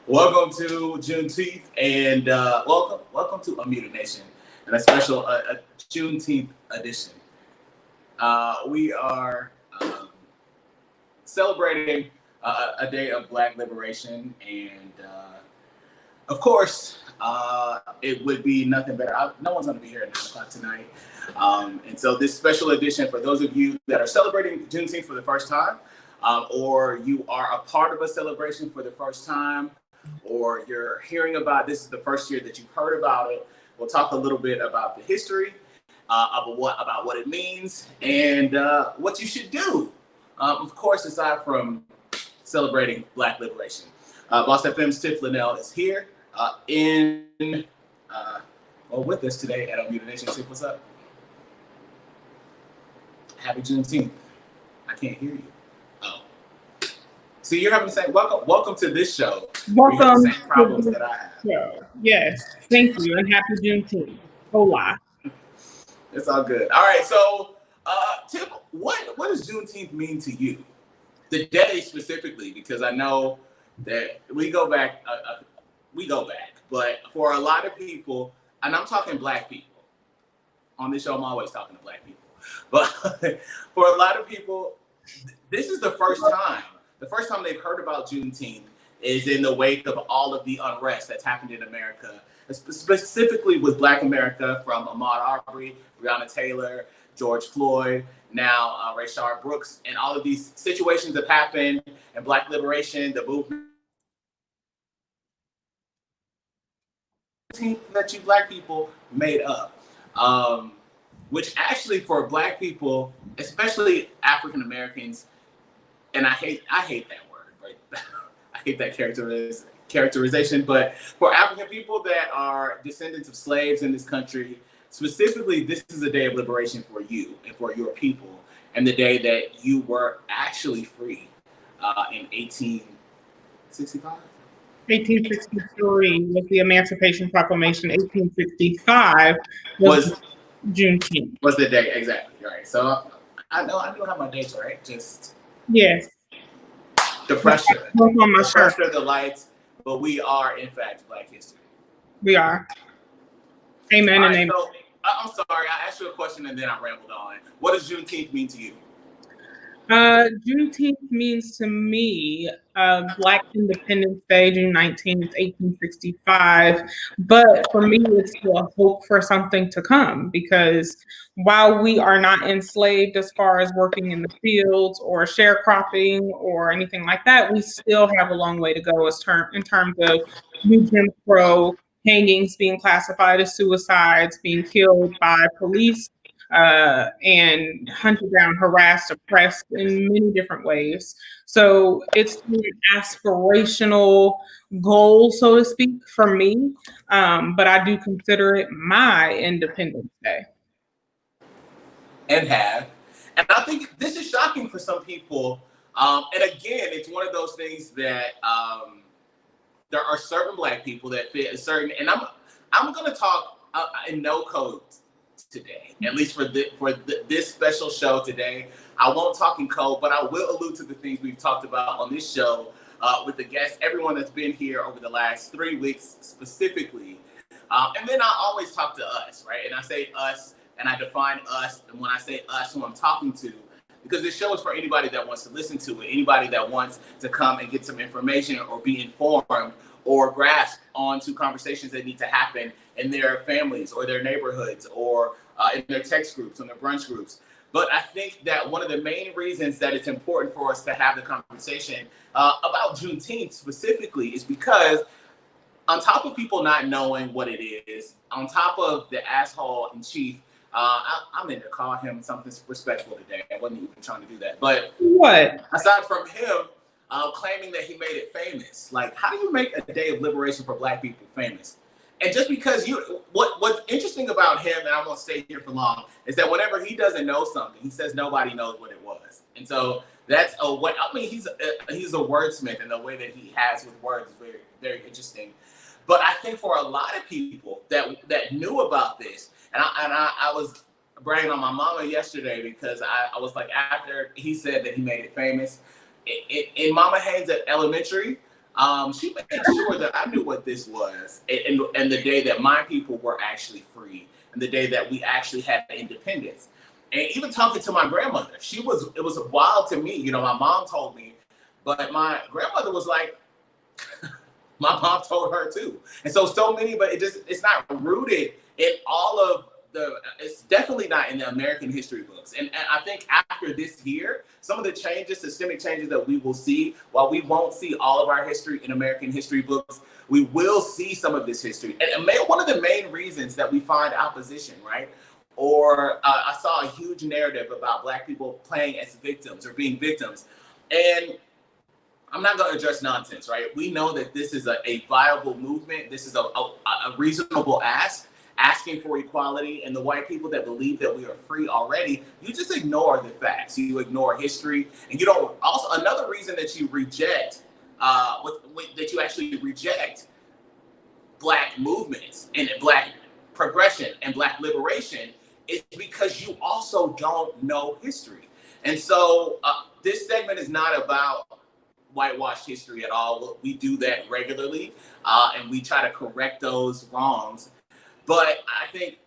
Welcome to Juneteenth, and welcome to Unmuted Nation, and a special Juneteenth edition. We are celebrating a day of Black liberation, and of course, it would be nothing better. No one's going to be here at 9 o'clock tonight, and so this special edition for those of you that are celebrating Juneteenth for the first time, or you are a part of a celebration for the first time, or you're hearing about this is the first year that you've heard about it. We'll talk a little bit about the history, about what it means, and what you should do. Of course, aside from celebrating Black liberation, Boss FM's Tiff Linnell is here with us today at Unmuted Nation. Tiff, what's up? Happy Juneteenth. I can't hear you. See, you're having the same welcome to this show. Welcome the same problems that I have. Show. Yes, thank you, and happy Juneteenth. Hola. It's all good. All right, so Tim, what does Juneteenth mean to you? The day specifically, because I know that we go back, but for a lot of people, and I'm talking Black people. On this show, I'm always talking to Black people, but for a lot of people, this is the first time. The first time they've heard about Juneteenth is in the wake of all of the unrest that's happened in America, specifically with Black America, from Ahmaud Arbery, Breonna Taylor, George Floyd, now Rayshard Brooks, and all of these situations have happened, and Black liberation, the movement that you Black people made up, which actually for Black people, especially African Americans, and I hate that word, right? I hate that characterization. But for African people that are descendants of slaves in this country, specifically, this is a day of liberation for you and for your people, and the day that you were actually free in 1865. 1863 was the Emancipation Proclamation. 1865 was Juneteenth. Was the day, exactly, right? So I know how my dates are, right? Just yes. The pressure. The pressure, the lights, but we are, in fact, Black history. We are. Amen right, and amen. So, I'm sorry, I asked you a question and then I rambled on. What does Juneteenth mean to you? Juneteenth means to me Black Independence Day, June 19th, 1865. But for me, it's still a hope for something to come, because while we are not enslaved as far as working in the fields or sharecropping or anything like that, we still have a long way to go in terms of new Jim Crow, hangings being classified as suicides, being killed by police, and hunted down, harassed, oppressed in many different ways. So it's an aspirational goal, so to speak, for me. But I do consider it my Independence Day. And I think this is shocking for some people. And again, it's one of those things that there are certain Black people that fit a certain, and I'm going to talk in no code today, at least for this special show today. I won't talk in code, but I will allude to the things we've talked about on this show with the guests, everyone that's been here over the last 3 weeks specifically. And then I always talk to us, right? And I say us, and I define us. And when I say us, who I'm talking to, because this show is for anybody that wants to listen to it, anybody that wants to come and get some information or be informed or grasp onto conversations that need to happen in their families or their neighborhoods or in their text groups, on their brunch groups. But I think that one of the main reasons that it's important for us to have the conversation about Juneteenth specifically is because on top of people not knowing what it is, on top of the asshole in chief, I'm going to call him something respectful today. I wasn't even trying to do that. But what? Aside from him claiming that he made it famous, like, how do you make a day of liberation for Black people famous? And just because what's interesting about him, and I won't stay here for long, is that whenever he doesn't know something, he says nobody knows what it was. And so that's he's a wordsmith, and the way that he has with words is very, very interesting. But I think for a lot of people that knew about this, and I was bragging on my mama yesterday because I was like, after he said that he made it famous, in Mama Haynes at elementary, She made sure that I knew what this was, and the day that my people were actually free, and the day that we actually had independence. And even talking to my grandmother, it was wild to me. My mom told me, but my grandmother was like, my mom told her too. And so many, but it's not rooted in all of it's definitely not in the American history books. And I think after this year, some of the changes, systemic changes that we will see, while we won't see all of our history in American history books, we will see some of this history. And one of the main reasons that we find opposition, right? Or I saw a huge narrative about Black people playing as victims or being victims. And I'm not going to address nonsense, right? We know that this is a viable movement. This is a reasonable ask, asking for equality. And the white people that believe that we are free already, you just ignore the facts. You ignore history. And you don't, also another reason that you reject, that you actually reject Black movements and Black progression and Black liberation is because you also don't know history. And so this segment is not about whitewashed history at all. We do that regularly, and we try to correct those wrongs. But I think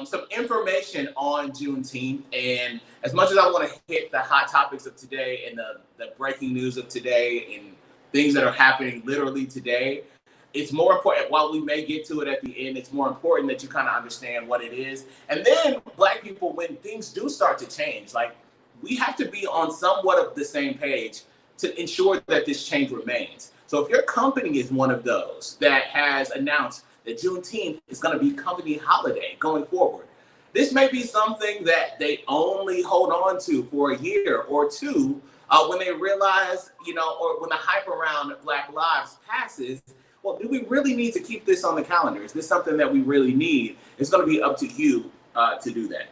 some information on Juneteenth, and as much as I want to hit the hot topics of today and the breaking news of today and things that are happening literally today, it's more important, while we may get to it at the end, it's more important that you kind of understand what it is. And then Black people, when things do start to change, like we have to be on somewhat of the same page to ensure that this change remains. So if your company is one of those that has announced that Juneteenth is going to be company holiday going forward, this may be something that they only hold on to for a year or two when they realize, or when the hype around Black lives passes. Well, do we really need to keep this on the calendar? Is this something that we really need? It's going to be up to you to do that.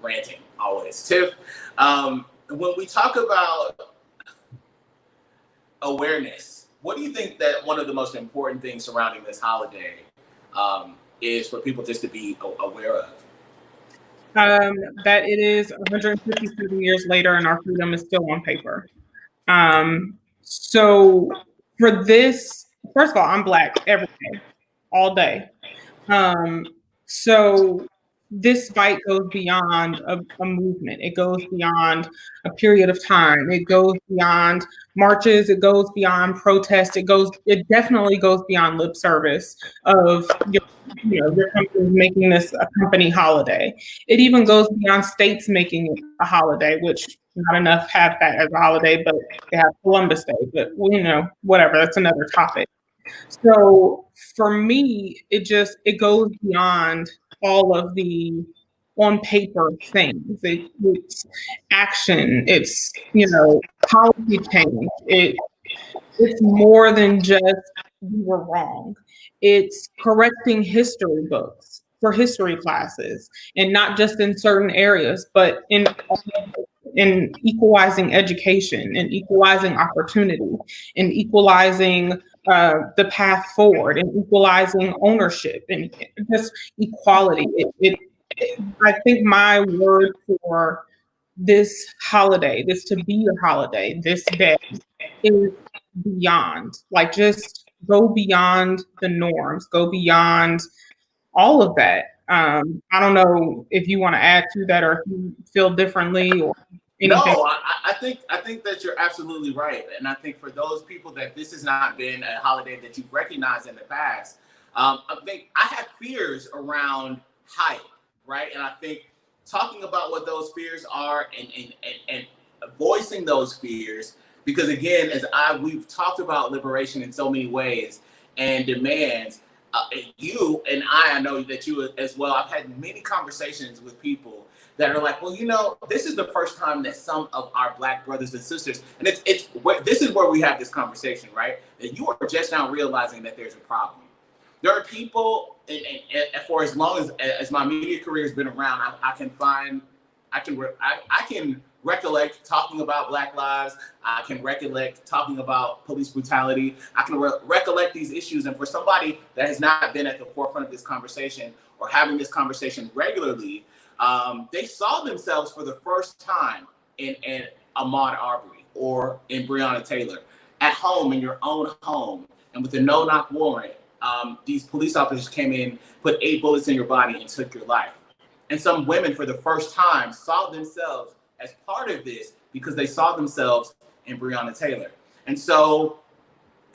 Ranting, always. Tiff, when we talk about awareness, what do you think that one of the most important things surrounding this holiday is for people just to be aware of? That it is 157 years later and our freedom is still on paper. So for this, first of all, I'm Black every day, all day. So this fight goes beyond a movement. It goes beyond a period of time. It goes beyond marches. It goes beyond protest. It definitely goes beyond lip service of your company making this a company holiday. It even goes beyond states making it a holiday, which not enough have that as a holiday, but they have Columbus Day. But whatever. That's another topic. So for me, it goes beyond all of the on paper things. It's action. It's policy change. It's more than just we were wrong. It's correcting history books for history classes, and not just in certain areas, but in equalizing education and equalizing opportunity and equalizing the path forward and equalizing ownership and just equality. I think my word for this holiday, this to be a holiday, this day is beyond. Like, just go beyond the norms, go beyond all of that. I don't know if you want to add to that or if you feel differently or anything. No, I think that you're absolutely right, and I think for those people that this has not been a holiday that you've recognized in the past, I think I have fears around hype, right? And I think talking about what those fears are and voicing those fears, because again, we've talked about liberation in so many ways and demands. You and I know that you as well. I've had many conversations with people that are like, well, this is the first time that some of our Black brothers and sisters, and this is where we have this conversation, right? That you are just now realizing that there's a problem. There are people, and for as long as my media career has been around, I can recollect talking about Black lives. I can recollect talking about police brutality. I can recollect these issues. And for somebody that has not been at the forefront of this conversation or having this conversation regularly, they saw themselves for the first time in Ahmaud Arbery or in Breonna Taylor. at home, in your own home, and with a no-knock warrant, these police officers came in, put 8 bullets in your body, and took your life. And some women, for the first time, saw themselves as part of this because they saw themselves in Breonna Taylor. And so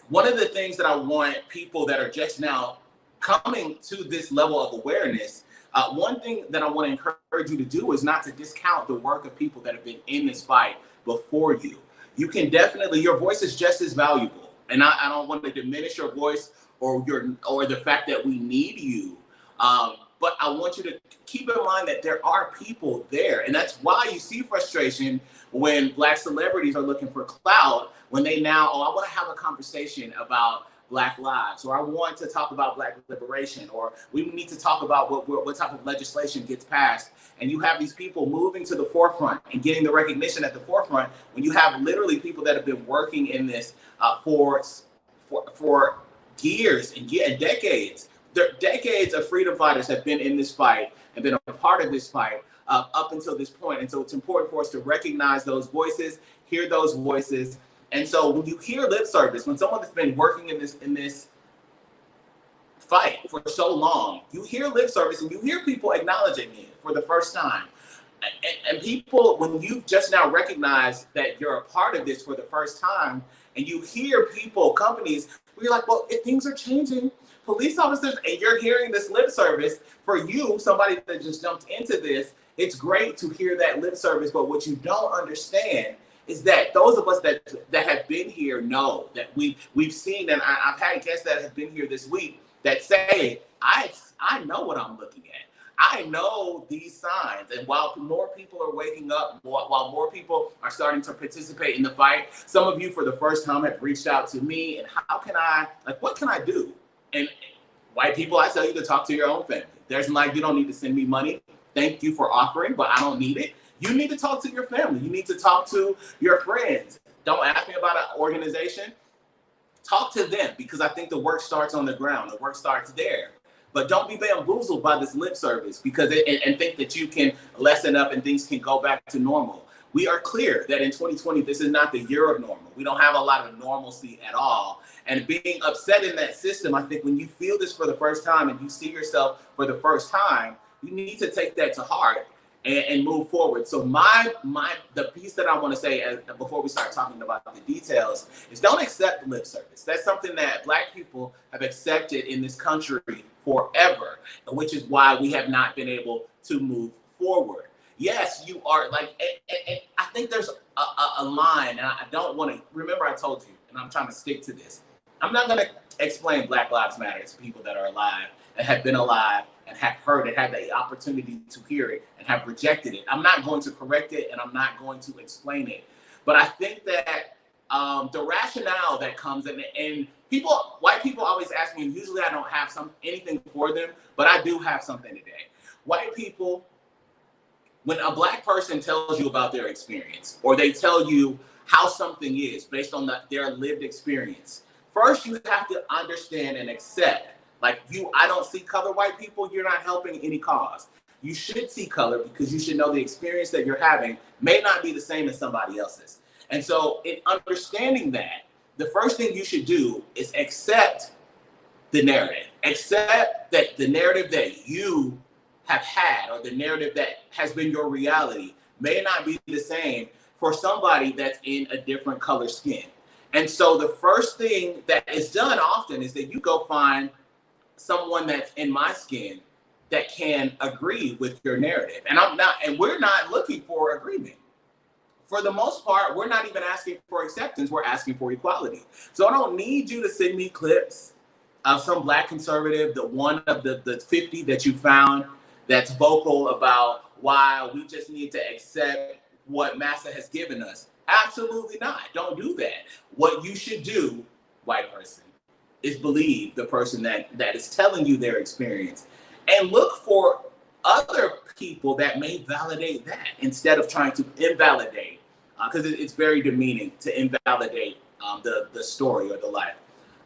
one of the things that I want people that are just now coming to this level of awareness, one thing that I want to encourage you to do is not to discount the work of people that have been in this fight before you. You can definitely, your voice is just as valuable. And I don't want to diminish your voice or the fact that we need you. But I want you to keep in mind that there are people there. And that's why you see frustration when Black celebrities are looking for clout, when they now, I want to have a conversation about Black lives, or I want to talk about Black liberation, or we need to talk about what type of legislation gets passed. And you have these people moving to the forefront and getting the recognition at the forefront when you have literally people that have been working in this for years and decades. Decades of freedom fighters have been in this fight and been a part of this fight up until this point. And so it's important for us to recognize those voices, hear those voices. And so when you hear lip service, when someone has been working in this fight for so long, you hear lip service and you hear people acknowledging it for the first time. And people, when you've just now recognized that you're a part of this for the first time, and you hear people, companies, where you're like, well, things are changing. Police officers, and you're hearing this lip service. For you, somebody that just jumped into this, it's great to hear that lip service, but what you don't understand is that those of us that have been here know that we've seen, and I've had guests that have been here this week that say, I know what I'm looking at. I know these signs. And while more people are waking up, while more people are starting to participate in the fight, some of you for the first time have reached out to me, and what can I do? And white people, I tell you to talk to your own family. There's you don't need to send me money. Thank you for offering, but I don't need it. You need to talk to your family. You need to talk to your friends. Don't ask me about an organization. Talk to them, because I think the work starts on the ground. The work starts there. But don't be bamboozled by this lip service and think that you can lessen up and things can go back to normal. We are clear that in 2020, this is not the year of normal. We don't have a lot of normalcy at all. And being upset in that system, I think when you feel this for the first time and you see yourself for the first time, you need to take that to heart and move forward. So the piece that I want to say before we start talking about the details is don't accept lip service. That's something that Black people have accepted in this country forever, which is why we have not been able to move forward. Yes, you are and I think there's a line, and I don't want to, remember I told you, and I'm trying to stick to this. I'm not going to explain Black Lives Matter to people that are alive and have been alive and have heard it, had the opportunity to hear it and have rejected it. I'm not going to correct it, and I'm not going to explain it. But I think that the rationale that comes in, and white people always ask me, and usually I don't have anything for them, but I do have something today. White people, when a Black person tells you about their experience, or they tell you how something is based on their lived experience, first you have to understand and accept, I don't see color, white people, you're not helping any cause. You should see color because you should know the experience that you're having may not be the same as somebody else's. And so in understanding that, the first thing you should do is accept the narrative. Accept that the narrative that you have had, or the narrative that has been your reality, may not be the same for somebody that's in a different color skin. And so the first thing that is done often is that you go find someone that's in my skin that can agree with your narrative. And we're not looking for agreement. For the most part, we're not even asking for acceptance, we're asking for equality. So I don't need you to send me clips of some Black conservative, the one of the 50 that you found that's vocal about why we just need to accept what Massa has given us. Absolutely not. Don't do that. What you should do, white person, is believe the person that is telling you their experience, and look for other people that may validate that instead of trying to invalidate, because it's very demeaning to invalidate the story or the life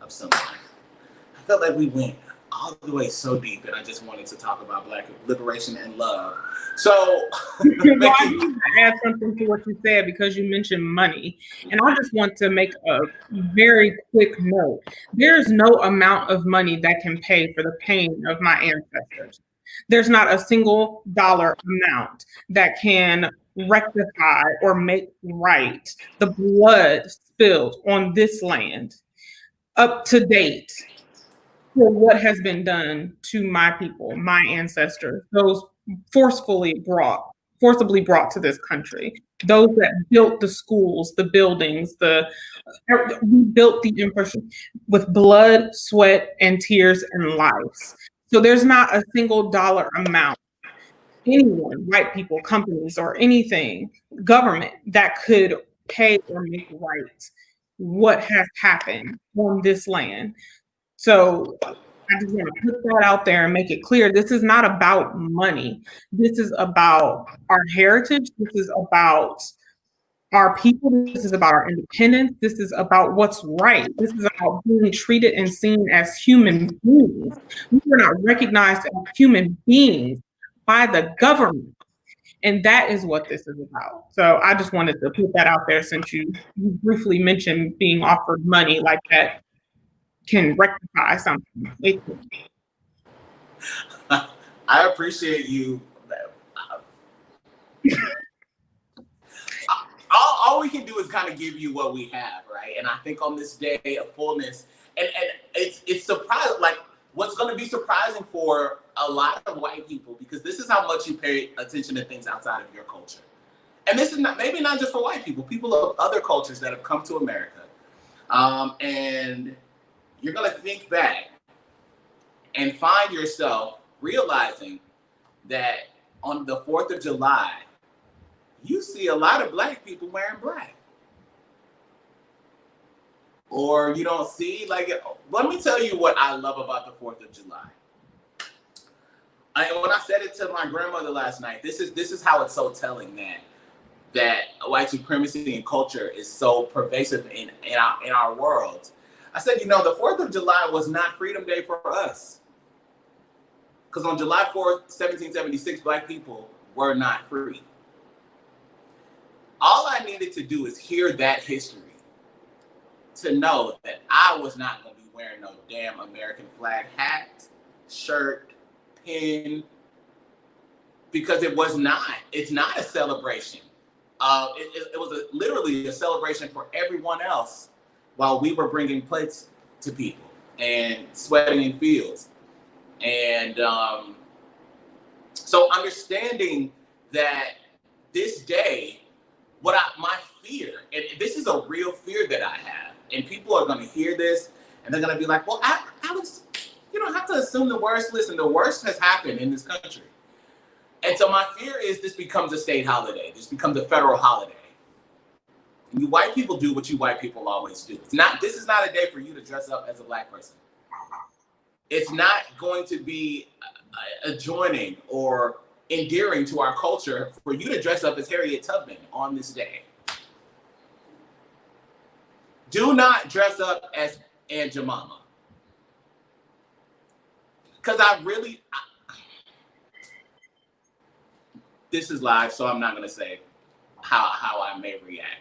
of someone. I felt like we went all the way so deep, and I just wanted to talk about Black liberation and love. So, well, I need to add something to what you said because you mentioned money. And I just want to make a very quick note. There's no amount of money that can pay for the pain of my ancestors. There's not a single dollar amount that can rectify or make right the blood spilled on this land up to date for what has been done to my people, my ancestors, those forcibly brought to this country, those that built the schools, the buildings, we built the infrastructure with blood, sweat, and tears and lives. So there's not a single dollar amount, anyone, white people, companies, or anything, government that could pay or make right what has happened on this land. So I just want to put that out there and make it clear. This is not about money. This is about our heritage. This is about our people. This is about our independence. This is about what's right. This is about being treated and seen as human beings. We were not recognized as human beings by the government. And that is what this is about. So I just wanted to put that out there since you briefly mentioned being offered money like that can rectify something. I appreciate you. All we can do is kind of give you what we have, right? And I think on this day of fullness, and it's surprising, like what's going to be surprising for a lot of white people, because this is how much you pay attention to things outside of your culture. And this is maybe not just for white people, people of other cultures that have come to America. And you're going to think back and find yourself realizing that on the 4th of July, you see a lot of Black people wearing black. Or you don't see, like, let me tell you what I love about the 4th of July. When I said it to my grandmother last night, this is how it's so telling that white supremacy and culture is so pervasive in our world. I said, the 4th of July was not Freedom Day for us. Because on July 4th, 1776, Black people were not free. All I needed to do is hear that history to know that I was not going to be wearing no damn American flag hat, shirt, pin, because it's not a celebration. It was literally a celebration for everyone else while we were bringing plates to people and sweating in fields. And so understanding that this day, my fear, and this is a real fear that I have, and people are going to hear this and they're going to be like, well, Alex, you don't have to assume the worst. Listen, the worst has happened in this country. And so my fear is this becomes a state holiday. This becomes a federal holiday. And you white people do what you white people always do. This is not a day for you to dress up as a Black person. It's not going to be adjoining or endearing to our culture for you to dress up as Harriet Tubman on this day. Do not dress up as Aunt Jemima. Because this is live, so I'm not going to say how I may react.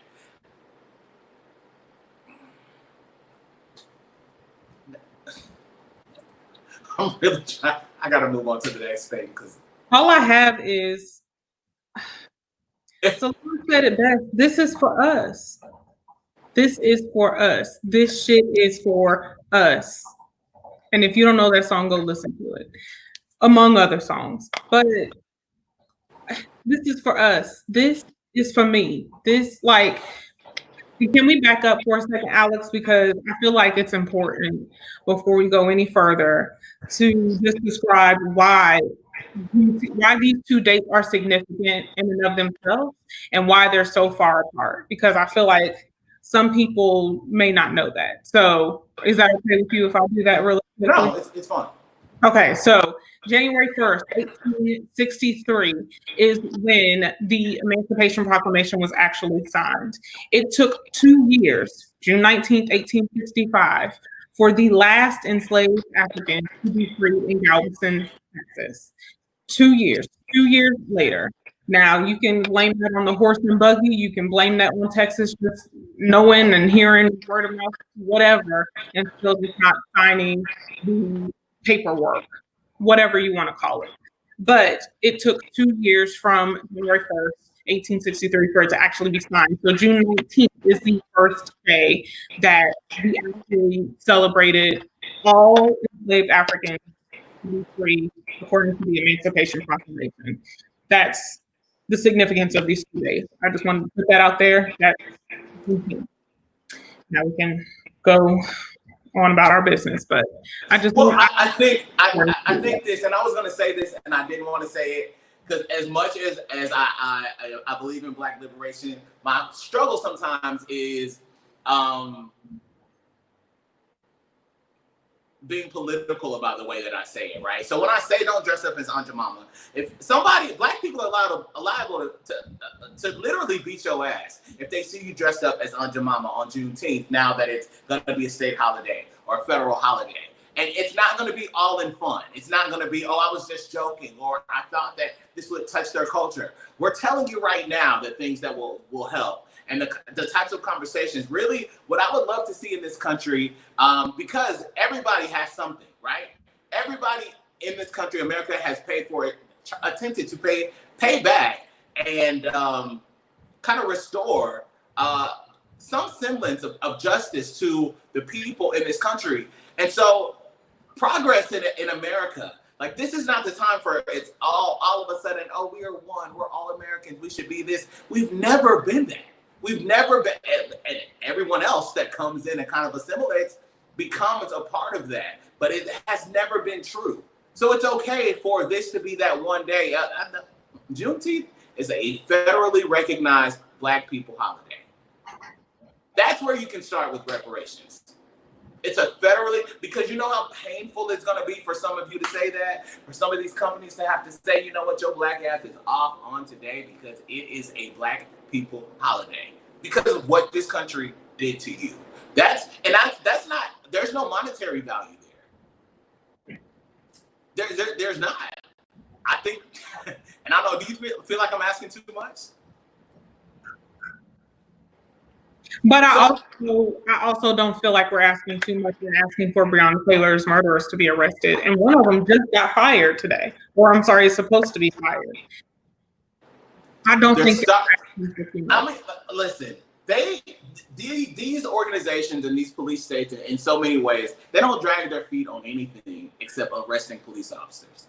I'm really trying. I got to move on to the next thing because all I have is, Solange said it best. This is for us. This is for us. This shit is for us. And if you don't know that song, go listen to it, among other songs. But this is for us. This is for me. Can we back up for a second, Alex? Because I feel like it's important before we go any further to just describe why these two dates are significant in and of themselves and why they're so far apart. Because I feel like some people may not know that. So is that okay with you if I do that really quickly? No, it's fine. Okay, so January 1st, 1863 is when the Emancipation Proclamation was actually signed. It took 2 years, June 19th, 1865, for the last enslaved African to be freed in Galveston, Texas. 2 years, 2 years later. Now, you can blame that on the horse and buggy. You can blame that on Texas just knowing and hearing word of mouth, whatever, and still just not signing the paperwork, whatever you want to call it. But it took 2 years from January 1st, 1863 for it to actually be signed. So June 19th is the first day that we actually celebrated all enslaved Africans to be free according to the Emancipation Proclamation. That's the significance of these 2 days. I just wanted to put that out there. Now we can go on about our business, but I just I think this, and I was going to say this, and I didn't want to say it because as much as I believe in Black liberation, my struggle sometimes is being political about the way that I say it, right? So when I say don't dress up as Aunt Jemima, if somebody, Black people are liable to literally beat your ass if they see you dressed up as Aunt Jemima on Juneteenth, now that it's going to be a state holiday or a federal holiday. And it's not going to be all in fun. It's not going to be, oh, I was just joking, or I thought that this would touch their culture. We're telling you right now the things that will help. And the types of conversations, really, what I would love to see in this country, because everybody has something, right? Everybody in this country, America, has paid for it, attempted to pay back and kind of restore some semblance of justice to the people in this country. And so progress in America, like this is not the time for it's all of a sudden, oh, we are one, we're all Americans, we should be this. We've never been that. We've never been, and everyone else that comes in and kind of assimilates becomes a part of that, but it has never been true. So it's okay for this to be that one day. Juneteenth is a federally recognized Black people holiday. That's where you can start with reparations. It's a federally, because you know how painful it's going to be for some of you to say that, for some of these companies to have to say, you know what, your Black ass is off on today because it is a Black people holiday because of what this country did to you. That's not, there's no monetary value there. There's not. I think, and I don't know, do you feel like I'm asking too much? But I also don't feel like we're asking too much. We're asking for Breonna Taylor's murderers to be arrested, and one of them just got fired today, or I'm sorry, is supposed to be fired. I don't think. I mean, listen. These organizations and these police states, in so many ways, they don't drag their feet on anything except arresting police officers.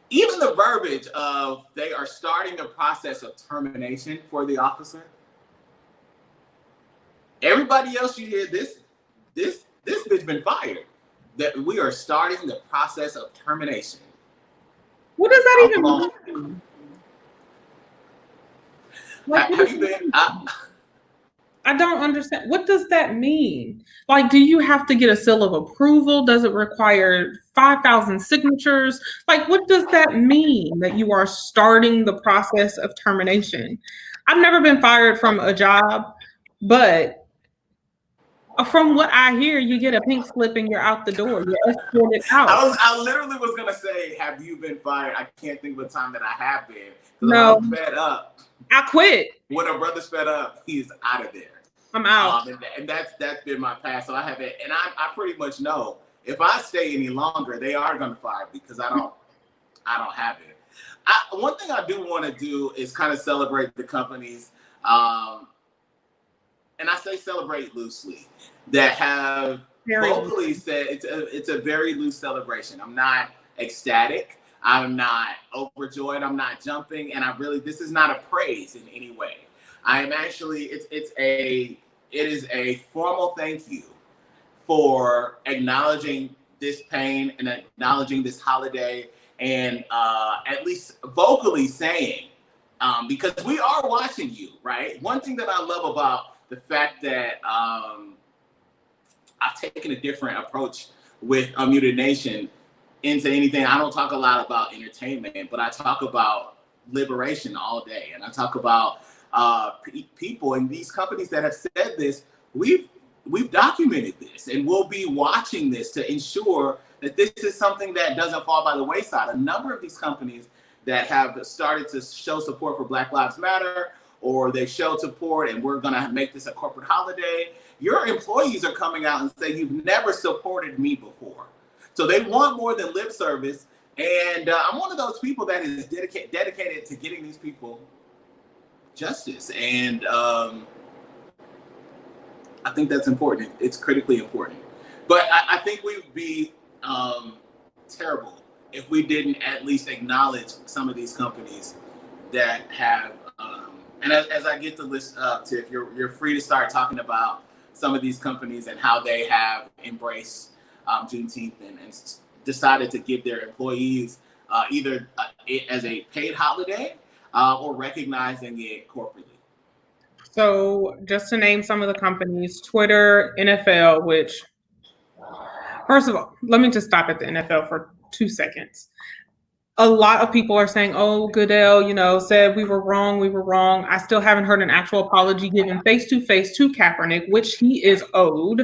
Even the verbiage of they are starting a process of termination for the officer. Everybody else you hear this bitch been fired. That we are starting the process of termination. What does that even mean? Have you been? I don't understand. What does that mean? Like, do you have to get a seal of approval? Does it require 5,000 signatures? Like, what does that mean that you are starting the process of termination? I've never been fired from a job, but from what I hear, you get a pink slip and you're out the door. You're escorted out. I literally was gonna say, have you been fired? I can't think of a time that I have been. No, I'm fed up. I quit. When a brother's fed up, he's out of there. I'm out. And that's been my past. So I haven't, and I pretty much know if I stay any longer, they are gonna fire me because I don't have it. One thing I do want to do is kind of celebrate the companies, and I say celebrate loosely, that have vocally said it's a very loose celebration. I'm not ecstatic. I'm not overjoyed. I'm not jumping. And this is not a praise in any way. I am actually, it is a formal thank you for acknowledging this pain and acknowledging this holiday and at least vocally saying, because we are watching you, right? One thing that I love about the fact that I've taken a different approach with Unmuted Nation into anything. I don't talk a lot about entertainment, but I talk about liberation all day. And I talk about people and these companies that have said this. We've we've documented this, and we'll be watching this to ensure that this is something that doesn't fall by the wayside. A number of these companies that have started to show support for Black Lives Matter, or they show support and we're going to make this a corporate holiday, your employees are coming out and saying, you've never supported me before. So they want more than lip service. And I'm one of those people that is dedicated to getting these people justice. And I think that's important. It's critically important. But I think we would be terrible if we didn't at least acknowledge some of these companies that have, and as I get the list up, Tiff, you're free to start talking about some of these companies and how they have embraced Juneteenth and decided to give their employees either it as a paid holiday or recognizing it corporately. So just to name some of the companies, Twitter, NFL, which, first of all, let me just stop at the NFL for 2 seconds. A lot of people are saying, oh, Goodell, said we were wrong. I still haven't heard an actual apology given face-to-face to Kaepernick, which he is owed.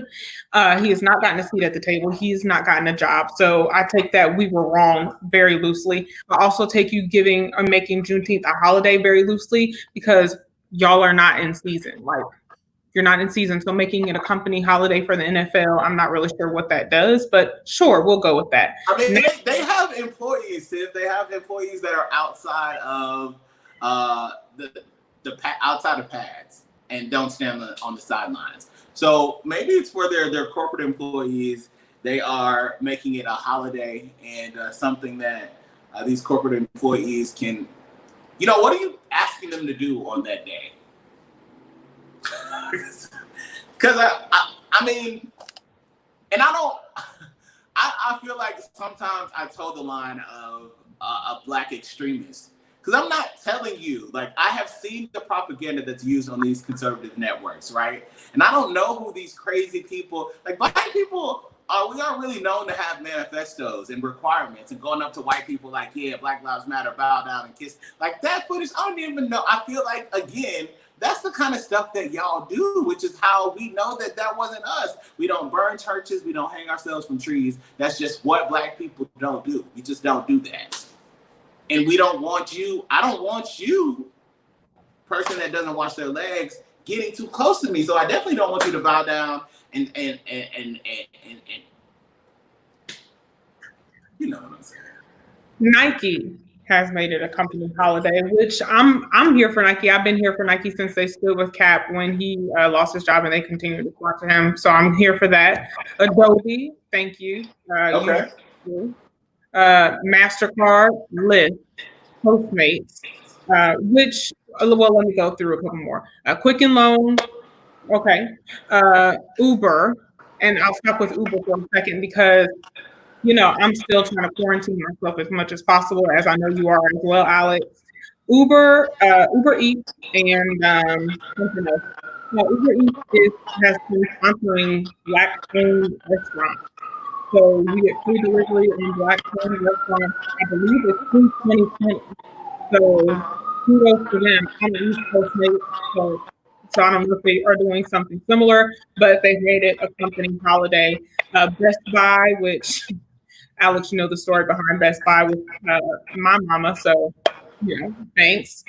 He has not gotten a seat at the table. He's not gotten a job. So I take that we were wrong very loosely. I also take you making Juneteenth a holiday very loosely because y'all are not in season. Like, you're not in season. So making it a company holiday for the NFL, I'm not really sure what that does, but sure, we'll go with that. I mean, they have employees, Sid. They have employees that are outside of the outside of pads and don't stand on the sidelines. So maybe it's for their corporate employees. They are making it a holiday and something that these corporate employees can, what are you asking them to do on that day? Because I mean, and I feel like sometimes I toe the line of a Black extremist, because I'm not telling you, like, I have seen the propaganda that's used on these conservative networks, right? And I don't know who these crazy people, like Black people, we aren't really known to have manifestos and requirements and going up to white people like, yeah, Black Lives Matter, bow down and kiss. Like that footage, I don't even know. I feel like, again, that's the kind of stuff that y'all do, which is how we know that wasn't us. We don't burn churches. We don't hang ourselves from trees. That's just what Black people don't do. We just don't do that. And we don't want you, I don't want you, person that doesn't wash their legs, getting too close to me. So I definitely don't want you to bow down and you know what I'm saying. Nike has made it a company holiday, which I'm here for Nike. I've been here for Nike since they stood with Cap when he lost his job, and they continue to sponsor him. So I'm here for that. Adobe, thank you. Okay. MasterCard, Lyft, Postmates, which, well, let me go through a couple more. Quicken Loan, okay. Uber, and I'll stop with Uber for a second because I'm still trying to quarantine myself as much as possible, as I know you are as well, Alex. Uber Eats, and something else. Uber Eats has been sponsoring Black-owned restaurants. So you get free delivery on Black-owned restaurants. I believe it's through 2020. So kudos to them. I'm an East Coast native, so I don't know if they are doing something similar, but they made it a company holiday. Best Buy, which Alex, the story behind Best Buy with my mama, so thanks.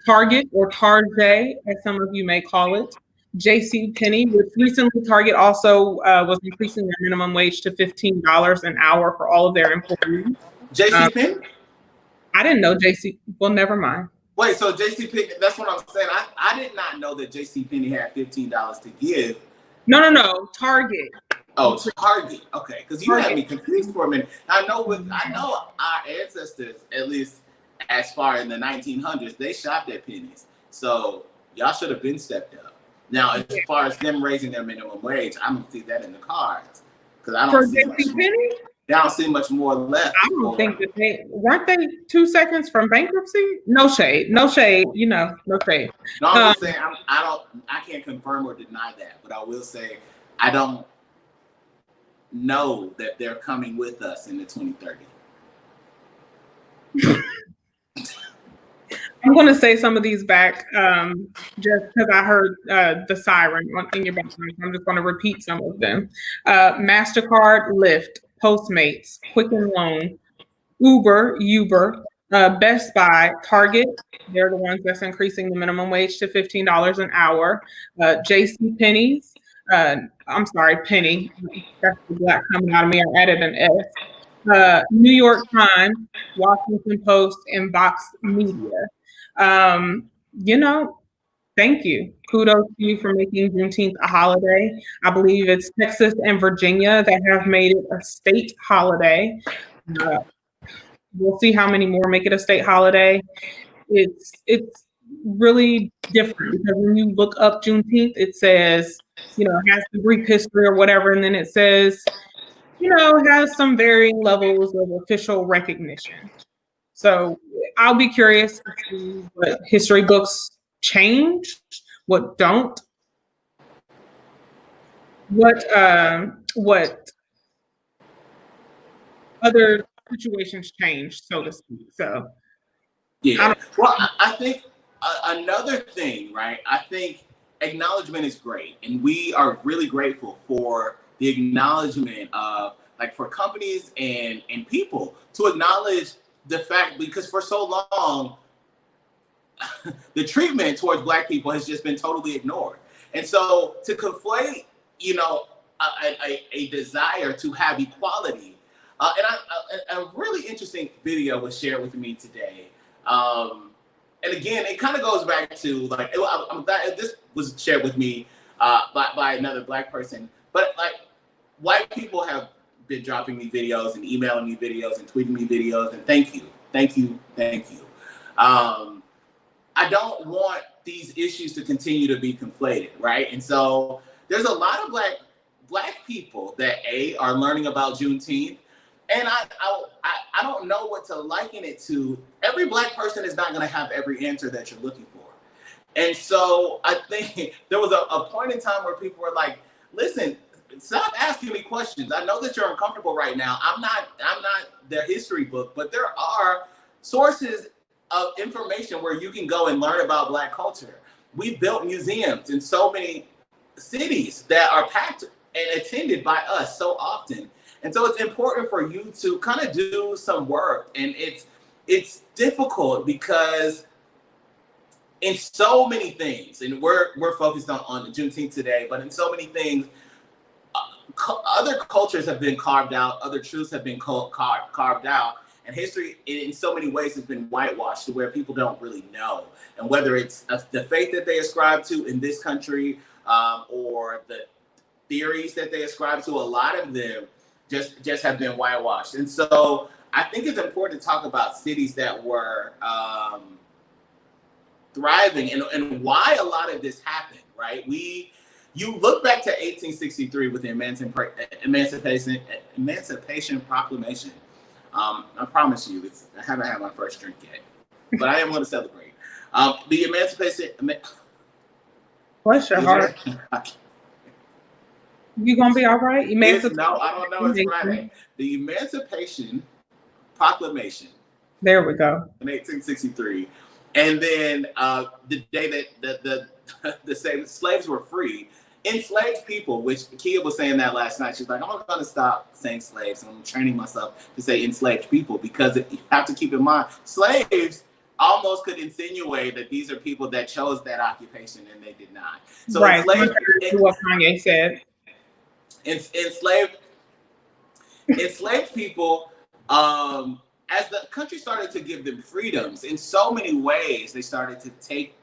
Target, or Target, as some of you may call it. JCPenney, which recently Target also was increasing their minimum wage to $15 an hour for all of their employees. JCPenney? I didn't know well, never mind. Wait, so JCPenney, that's what I'm saying. I did not know that JCPenney had $15 to give. No, Target. Oh, Target. Okay, because you had me confused for a minute. I know our ancestors, at least as far in the 1900s, they shopped at Pennies. So y'all should have been stepped up. Now, as far as them raising their minimum wage, I don't see that in the cards, because I don't see much more. I don't see much more left. I don't think that weren't they 2 seconds from bankruptcy? No shade, no shade. No shade. No, I'm just saying I can't confirm or deny that, but I will say I don't know that they're coming with us in the 2030. I'm going to say some of these back just because I heard the siren in your background. I'm just going to repeat some of them. MasterCard, Lyft, Postmates, Quicken Loan, Uber, Best Buy, Target. They're the ones that's increasing the minimum wage to $15 an hour. J.C. Penney's. I'm sorry, Penny. That's the black coming out of me. I added an S. New York Times, Washington Post, and Vox Media. You know, thank you. Kudos to you for making Juneteenth a holiday. I believe it's Texas and Virginia that have made it a state holiday. Uh, we'll see how many more make it a state holiday. It's really different because when you look up Juneteenth, it says, it has the Greek history or whatever, and then it says, it has some varying levels of official recognition. So I'll be curious to see what history books change, what don't, what other situations change, so to speak. So yeah. Well, I think another thing, right? I think acknowledgement is great, and we are really grateful for the acknowledgement of, like, for companies and people to acknowledge the fact, because for so long the treatment towards Black people has just been totally ignored. And so to conflate, a desire to have equality, and a really interesting video was shared with me today. And again, it kind of goes back to, like, I'm glad this was shared with me by another Black person. But, like, white people have been dropping me videos and emailing me videos and tweeting me videos, and thank you. I don't want these issues to continue to be conflated, right? And so there's a lot of black people that are learning about Juneteenth, and I don't know what to liken it to. Every Black person is not going to have every answer that you're looking for, and so I think there was a point in time where people were like, "Listen, stop asking me questions. I know that you're uncomfortable right now. I'm not their history book, but there are sources of information where you can go and learn about Black culture. We've built museums in so many cities that are packed and attended by us so often. And so it's important for you to kind of do some work. And it's difficult because in so many things, and we're focused on Juneteenth today, but in so many things, other cultures have been carved out, other truths have been carved out. And history, in so many ways, has been whitewashed to where people don't really know. And whether it's the faith that they ascribe to in this country, or the theories that they ascribe to, a lot of them just have been whitewashed. And so I think it's important to talk about cities that were thriving and why a lot of this happened, right? You look back to 1863 with the Emancipation Proclamation. I promise you, I haven't had my first drink yet, but I am going to celebrate. The Emancipation. Bless your heart. You gonna be all right? No, I don't know. It's Friday. The Emancipation Proclamation. There we go. In 1863, and then the day that the slaves were free. Enslaved people, which Kia was saying that last night. She's like, I'm going to stop saying slaves. I'm training myself to say enslaved people, because you have to keep in mind, slaves almost could insinuate that these are people that chose that occupation, and they did not. So right. What Kanye said. Enslaved people, as the country started to give them freedoms, in so many ways, they started to take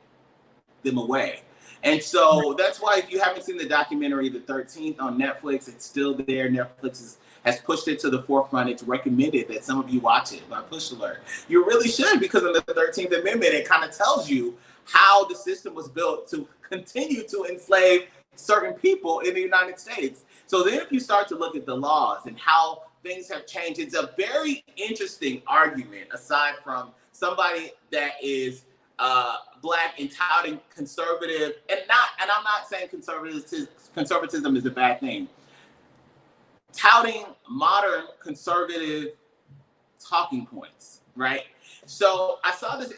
them away. And so that's why, if you haven't seen the documentary The 13th on Netflix, it's still there. Netflix has pushed it to the forefront. It's recommended that some of you watch it by push alert. You really should, because in the 13th Amendment, it kind of tells you how the system was built to continue to enslave certain people in the United States. So then if you start to look at the laws and how things have changed, it's a very interesting argument, aside from somebody that is Black and touting conservative, and I'm not saying conservatism is a bad thing. Touting modern conservative talking points, right? So I saw this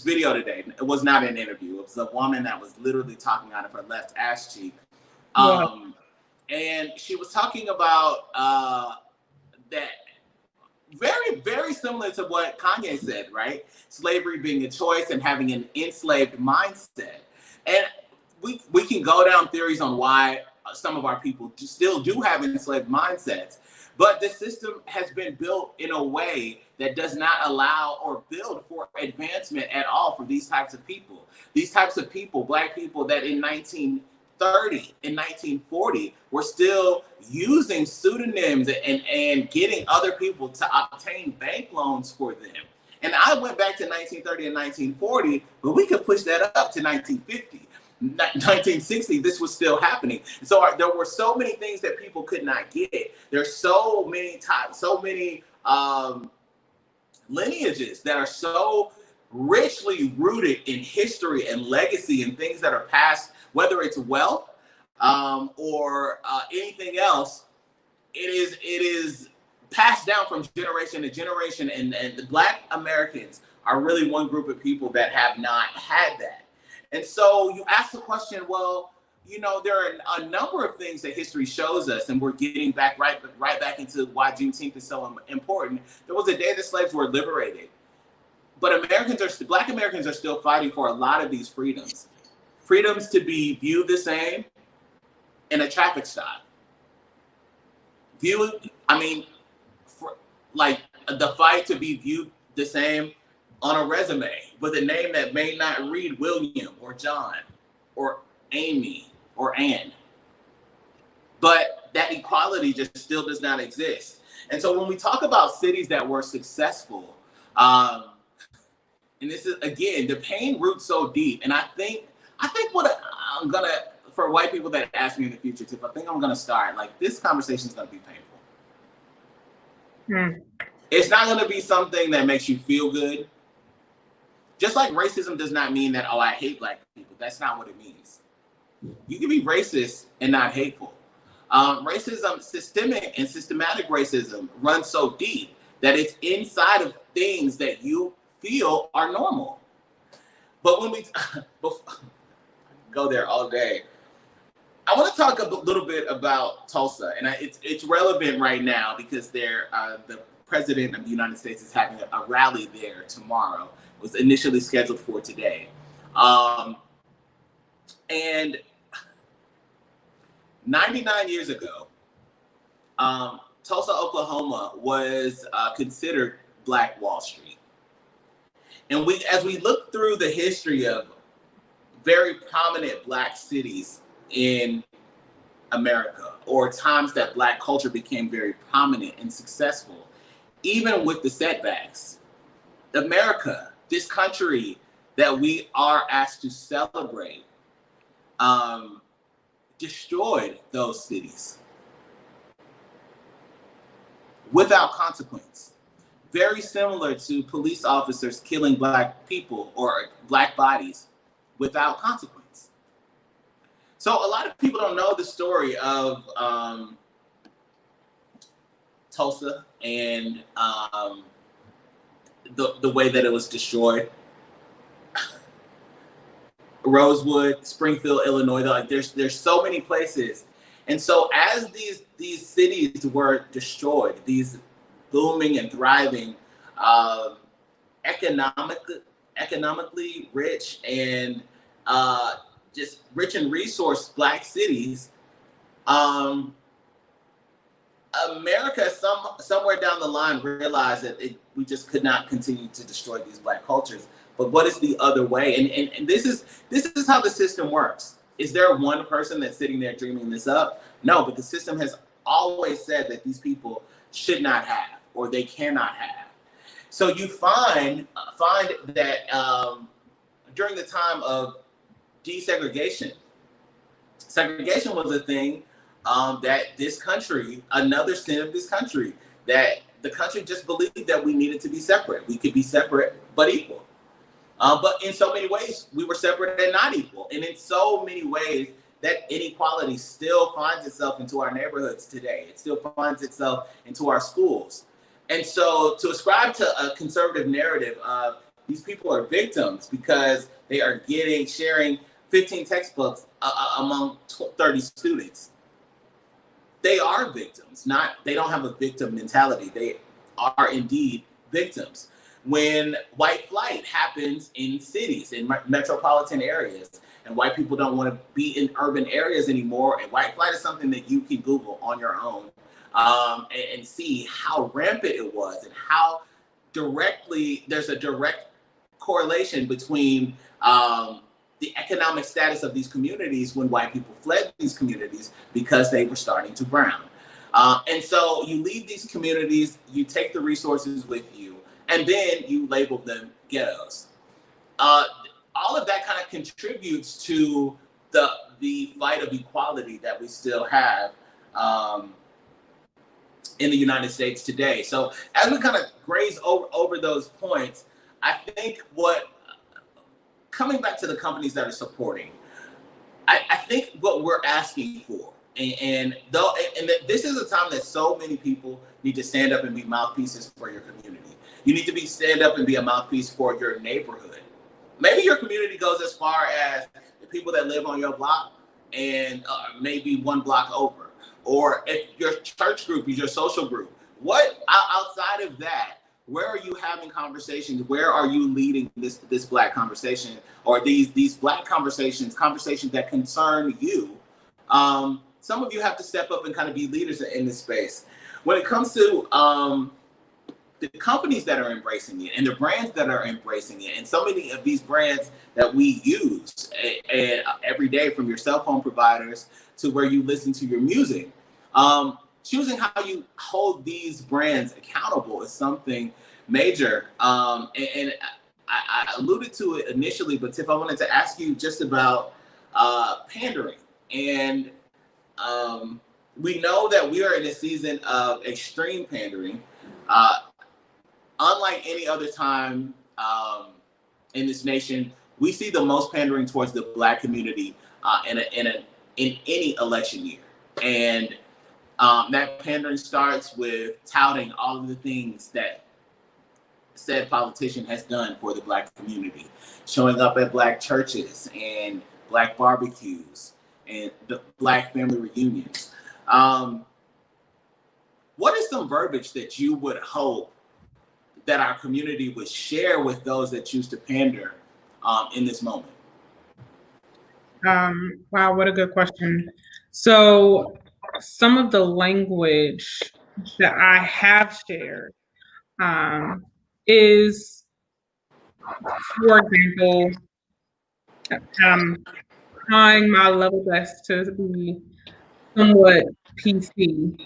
video today. It was not an interview. It was a woman that was literally talking out of her left ass cheek. And she was talking about that very, very similar to what Kanye said, right? Slavery being a choice and having an enslaved mindset. And we can go down theories on why some of our people still do have enslaved mindsets. But the system has been built in a way that does not allow or build for advancement at all for these types of people. These types of people, Black people that in 1930, in 1940, were still using pseudonyms and getting other people to obtain bank loans for them. And I went back to 1930 and 1940, but we could push that up to 1950. 1960, this was still happening. So there were so many things that people could not get. There's so many lineages that are so richly rooted in history and legacy and things that are passed, whether it's wealth or anything else. It is passed down from generation to generation, and the Black Americans are really one group of people that have not had that. And so you ask the question, well, you know, there are a number of things that history shows us, and we're getting back right back into why Juneteenth is so important. There was a day the slaves were liberated, but Black Americans are still fighting for a lot of these freedoms. Freedoms to be viewed the same in a traffic stop. Like the fight to be viewed the same on a resume with a name that may not read William or John or Amy or Ann. But that equality just still does not exist. And so when we talk about cities that were successful, and this is, again, the pain roots so deep. And I think what I'm gonna, for white people that ask me in the future, Tiff, I think I'm gonna start, like, this conversation is gonna be painful. It's not gonna be something that makes you feel good. Just like racism does not mean that, oh, I hate Black people. That's not what it means. You can be racist and not hateful. Racism, systemic and systematic racism runs so deep that it's inside of things that you feel are normal. But when we go there all day, I want to talk a little bit about Tulsa, and it's relevant right now because the President of the United States is having a rally there tomorrow. It was initially scheduled for today. And 99 years ago, Tulsa, Oklahoma was considered Black Wall Street. And as we look through the history of very prominent Black cities in America, or times that Black culture became very prominent and successful, even with the setbacks, America, this country that we are asked to celebrate, destroyed those cities without consequence. Very similar to police officers killing Black people or Black bodies without consequence. So a lot of people don't know the story of Tulsa and the way that it was destroyed. Rosewood, Springfield, Illinois. Like there's so many places, and so as these cities were destroyed, these booming and thriving, economically rich and just rich and resource Black cities, America somewhere down the line realized that we just could not continue to destroy these Black cultures. But what is the other way? And this is how the system works. Is there one person that's sitting there dreaming this up? No, but the system has always said that these people should not have, or they cannot have. So you find that during the time of desegregation, segregation was a thing that this country, another sin of this country, that the country just believed that we needed to be separate. We could be separate but equal. But in so many ways, we were separate and not equal. And in so many ways, that inequality still finds itself into our neighborhoods today. It still finds itself into our schools. And so to ascribe to a conservative narrative of these people are victims because they are sharing 15 textbooks among 30 students. They are victims, they don't have a victim mentality. They are indeed victims. When white flight happens in cities, in metropolitan areas, and white people don't want to be in urban areas anymore, and white flight is something that you can Google on your own and see how rampant it was and how there's a direct correlation between the economic status of these communities when white people fled these communities because they were starting to brown. And so you leave these communities, you take the resources with you, and then you label them ghettos. All of that kind of contributes to the fight of equality that we still have in the United States today. So as we kind of graze over those points, I think coming back to the companies that are supporting, I think what we're asking for, and this is a time that so many people need to stand up and be mouthpieces for your community. You need to stand up and be a mouthpiece for your neighborhood. Maybe your community goes as far as the people that live on your block and maybe one block over. Or if your church group is your social group. What outside of that, where are you having conversations? Where are you leading this Black conversation, or these Black conversations that concern you? Some of you have to step up and kind of be leaders in this space. When it comes to the companies that are embracing it and the brands that are embracing it, and so many of these brands that we use every day, from your cell phone providers to where you listen to your music, choosing how you hold these brands accountable is something major. And I alluded to it initially, but Tiff, I wanted to ask you just about pandering. And we know that we are in a season of extreme pandering. Unlike any other time in this nation, we see the most pandering towards the Black community in any election year. And that pandering starts with touting all of the things that said politician has done for the Black community, showing up at Black churches and Black barbecues and the Black family reunions. What is some verbiage that you would hope that our community would share with those that choose to pander in this moment? Wow, what a good question. So some of the language that I have shared is, for example, trying my level best to be somewhat PC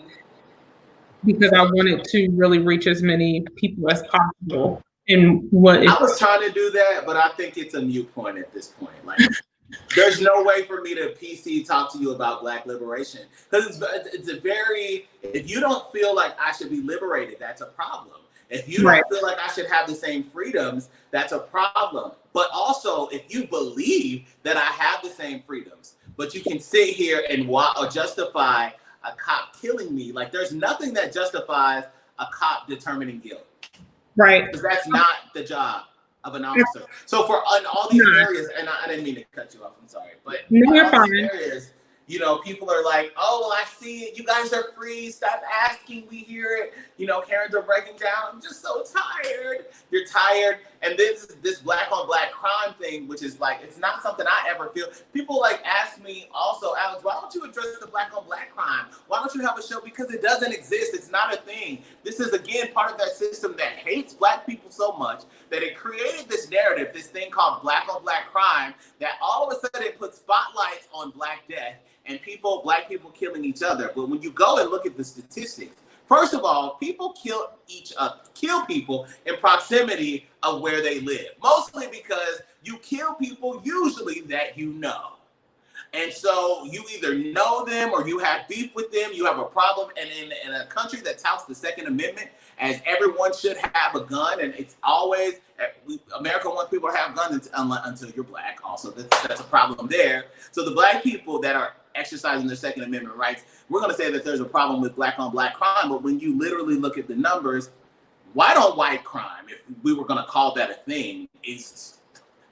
because I wanted to really reach as many people as possible. And I was trying to do that, but I think it's a moot point at this point. Like, there's no way for me to PC talk to you about Black liberation, because it's a very, if you don't feel like I should be liberated, that's a problem. If you don't feel like I should have the same freedoms, that's a problem. But also, if you believe that I have the same freedoms, but you can sit here and justify a cop killing me, like there's nothing that justifies a cop determining guilt. Right. Because that's not the job of an officer. So for all these areas, and I didn't mean to cut you off, I'm sorry, but you're fine. These areas, you know, people are like, oh, well, I see it. You guys are free. Stop asking. We hear it. You know, Karens are breaking down. I'm just so tired. You're tired. And this Black on Black crime thing, which is like, it's not something I ever feel. People like ask me also, Alex, why don't you address the Black on Black crime? Why don't you have a show? Because it doesn't exist. It's not a thing. This is, again, part of that system that hates Black people so much that it created this narrative, this thing called Black on Black crime, that all of a sudden it puts spotlights on Black death and Black people killing each other. But when you go and look at the statistics, first of all, people kill people in proximity of where they live, mostly because you kill people usually that you know. And so you either know them or you have beef with them, you have a problem. And in a country that touts the Second Amendment as everyone should have a gun, and it's always, America wants people to have guns until you're Black. Also, that's a problem there. So the Black people that are exercising their Second Amendment rights, we're going to say that there's a problem with Black on Black crime. But when you literally look at the numbers, white on white crime, if we were going to call that a thing, is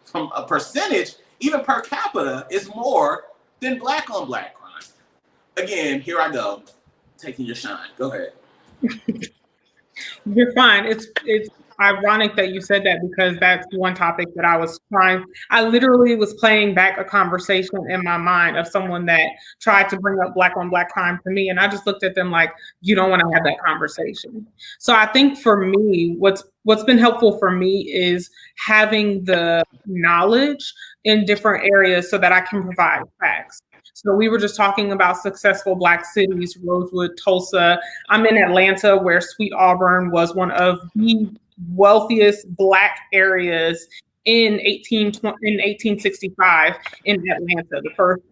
from a percentage, even per capita, is more than black on black crime. Again, here I go, taking your shine. Go ahead. You're fine. It's ironic that you said that, because that's one topic that I literally was playing back a conversation in my mind of someone that tried to bring up black on black crime to me. And I just looked at them like, you don't want to have that conversation. So I think for me, what's been helpful for me is having the knowledge in different areas so that I can provide facts. So we were just talking about successful Black cities, Rosewood, Tulsa. I'm in Atlanta, where Sweet Auburn was one of the wealthiest Black areas in 1865 in Atlanta. The first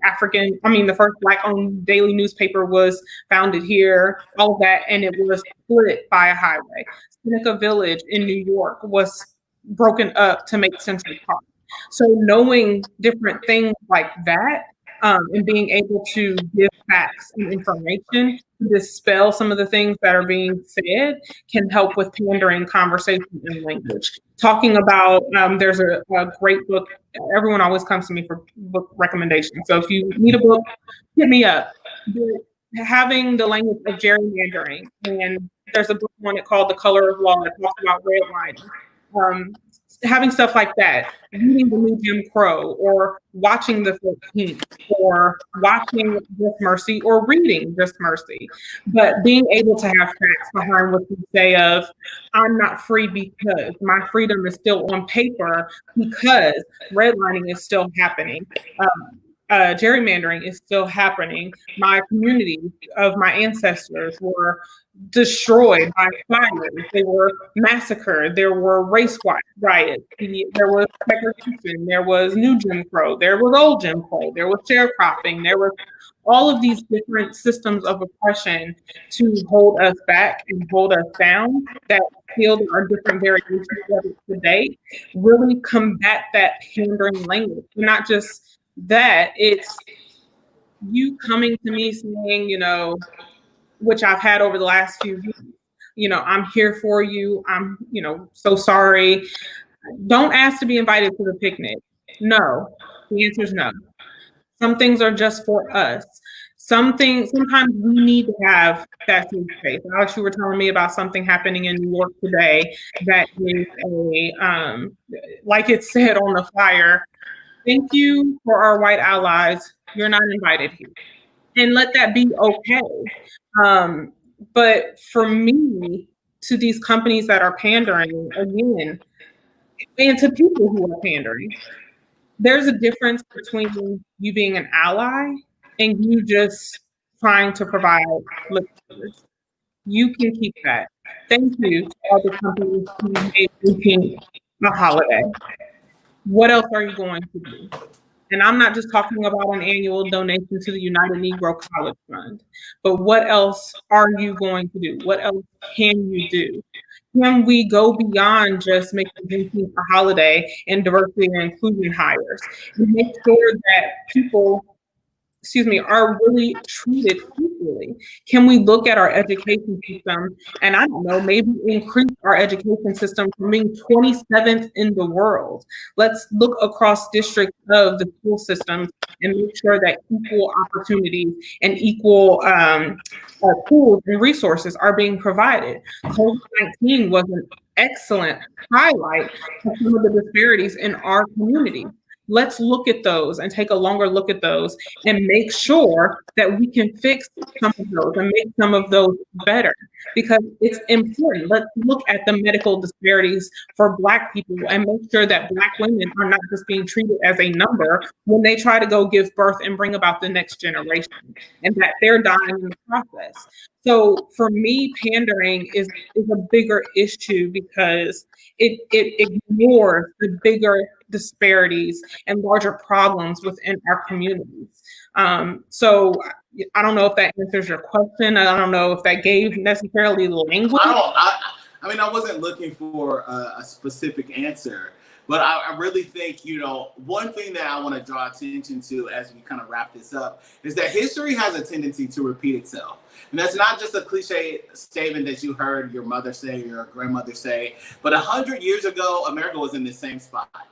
Black-owned daily newspaper was founded here, all of that, and it was split by a highway. Seneca Village in New York was broken up to make Central Park. So knowing different things like that, and being able to give facts and information to dispel some of the things that are being said can help with pandering conversation and language. Talking about, there's a great book. Everyone always comes to me for book recommendations. So if you need a book, hit me up. Having the language of gerrymandering, and there's a book on it called The Color of Law that talks about redlining. Having stuff like that, reading the new Jim Crow, or watching the 14th, or watching Just Mercy, or reading Just Mercy, but being able to have facts behind what you say of, I'm not free because my freedom is still on paper because redlining is still happening. Gerrymandering is still happening. My community of my ancestors were destroyed by fires. They were massacred. There were race riots. There was segregation. There was new Jim Crow. There was old Jim Crow. There was sharecropping. There was all of these different systems of oppression to hold us back and hold us down that feel there are different variations of it today. Really combat that pandering language. Not just that, it's you coming to me saying, which I've had over the last few weeks, I'm here for you. I'm, so sorry. Don't ask to be invited to the picnic. No, the answer is no. Some things are just for us. Sometimes we need to have that safe space. Alex, you were telling me about something happening in New York today that is like it said on the flyer, thank you for our white allies. You're not invited here. And let that be okay. But for me, to these companies that are pandering, again, and to people who are pandering, there's a difference between you being an ally and you just trying to provide lip service. You can keep that. Thank you to all the companies who made Juneteenth a holiday. What else are you going to do? And I'm not just talking about an annual donation to the United Negro College Fund, but what else are you going to do? What else can you do? Can we go beyond just making Juneteenth a holiday and diversity and inclusion hires and make sure that people, are really treated equally? Can we look at our education system and, I don't know, maybe increase our education system from being 27th in the world? Let's look across districts of the school systems and make sure that equal opportunities and equal tools and resources are being provided. COVID-19 was an excellent highlight of some of the disparities in our community. Let's look at those and take a longer look at those and make sure that we can fix some of those and make some of those better, because it's important. Let's look at the medical disparities for Black people and make sure that Black women are not just being treated as a number when they try to go give birth and bring about the next generation, and that they're dying in the process. So for me, pandering is a bigger issue because it ignores the bigger disparities and larger problems within our communities. So I don't know if that answers your question. I don't know if that gave necessarily language. I wasn't looking for a specific answer. But I really think, one thing that I want to draw attention to as we kind of wrap this up is that history has a tendency to repeat itself. And that's not just a cliche statement that you heard your mother say or your grandmother say, but 100 years ago, America was in the same spot.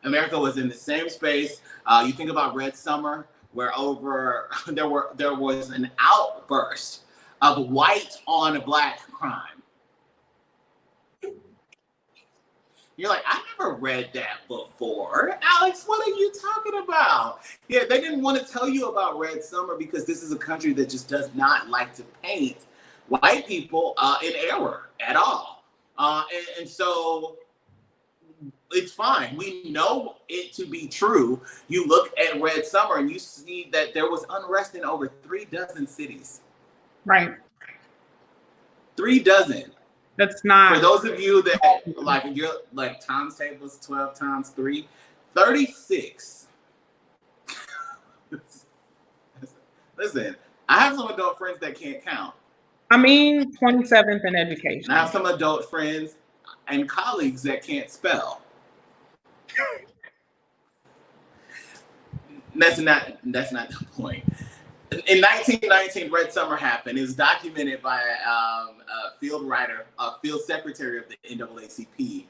America was in the same space. You think about Red Summer, where there was an outburst of white on black crime. You're like, I never read that before. Alex, what are you talking about? Yeah, they didn't want to tell you about Red Summer because this is a country that just does not like to paint white people in error at all. And so it's fine. We know it to be true. You look at Red Summer and you see that there was unrest in over 36 cities. Right. 36. That's not. For those of you that you're like times tables 12 times 3, 36. Listen, I have some adult friends that can't count. 27th in education. I have some adult friends and colleagues that can't spell. That's not the point. In 1919, Red Summer happened. It was documented by a field secretary of the NAACP,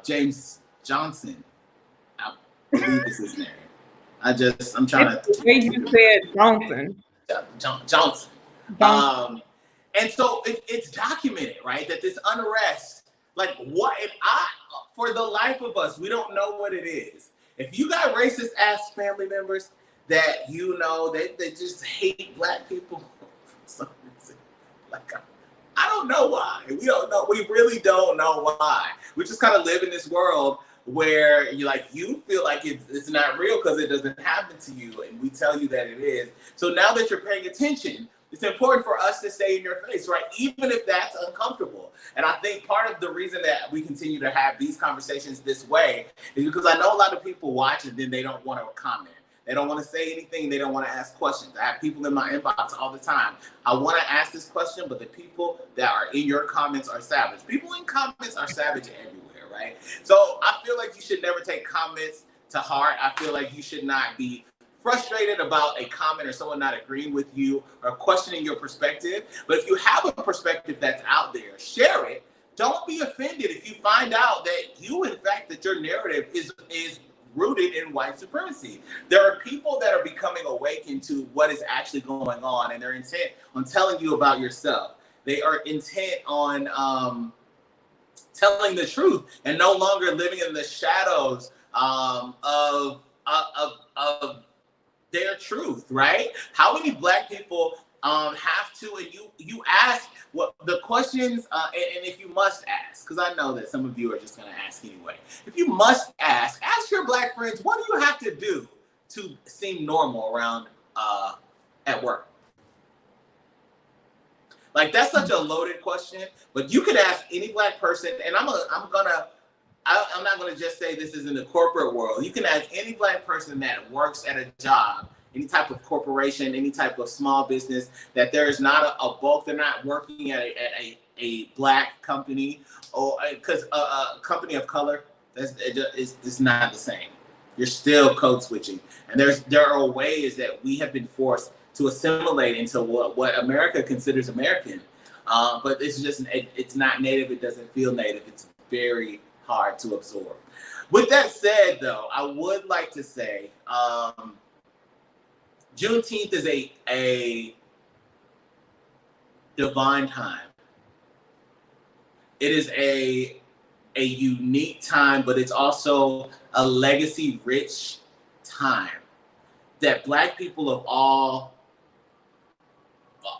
James Johnson. I believe is his name. I'm trying to. The way you said Johnson. Johnson. And so it's documented, right? That this unrest, for the life of us, we don't know what it is. If you got racist ass family members that they just hate black people for some reason, I don't know why. We don't know. We really don't know why. We just kind of live in this world where you feel like it's not real because it doesn't happen to you, and we tell you that it is. So now that you're paying attention, it's important for us to stay in your face, right? Even if that's uncomfortable. And I think part of the reason that we continue to have these conversations this way is because I know a lot of people watch and then they don't want to comment. They don't want to say anything. They don't want to ask questions. I have people in my inbox all the time. I want to ask this question, but the people that are in your comments are savage. People in comments are savage everywhere, right? So I feel like you should never take comments to heart. I feel like you should not be frustrated about a comment or someone not agreeing with you or questioning your perspective. But if you have a perspective that's out there, share it. Don't be offended if you find out that your narrative is rooted in white supremacy. There are people that are becoming awakened to what is actually going on, and they're intent on telling you about yourself. They are intent on telling the truth and no longer living in the shadows of their truth, right? How many black people have to, and you ask what the questions, and if you must ask, because I know that some of you are just going to ask anyway. If you must ask your black friends, what do you have to do to seem normal around at work? That's such a loaded question, but you could ask any black person, and I'm not gonna just say this is in the corporate world. You can ask any black person that works at a job, any type of corporation, any type of small business, that there is not a bulk. They're not working at a black company or because a company of color. It's not the same. You're still code switching, and there are ways that we have been forced to assimilate into what America considers American, but it's not native. It doesn't feel native. It's very hard to absorb. With that said, though, I would like to say Juneteenth is a divine time. It is a unique time, but it's also a legacy-rich time that black people of all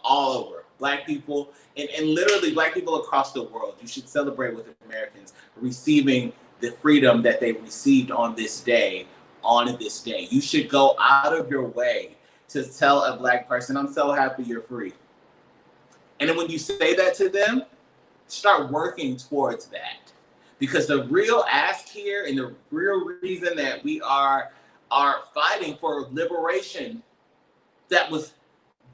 over, black people, and literally black people across the world, you should celebrate with Americans receiving the freedom that they received on this day. You should go out of your way to tell a black person, I'm so happy you're free. And then when you say that to them, start working towards that. Because the real ask here and the real reason that we are fighting for liberation that was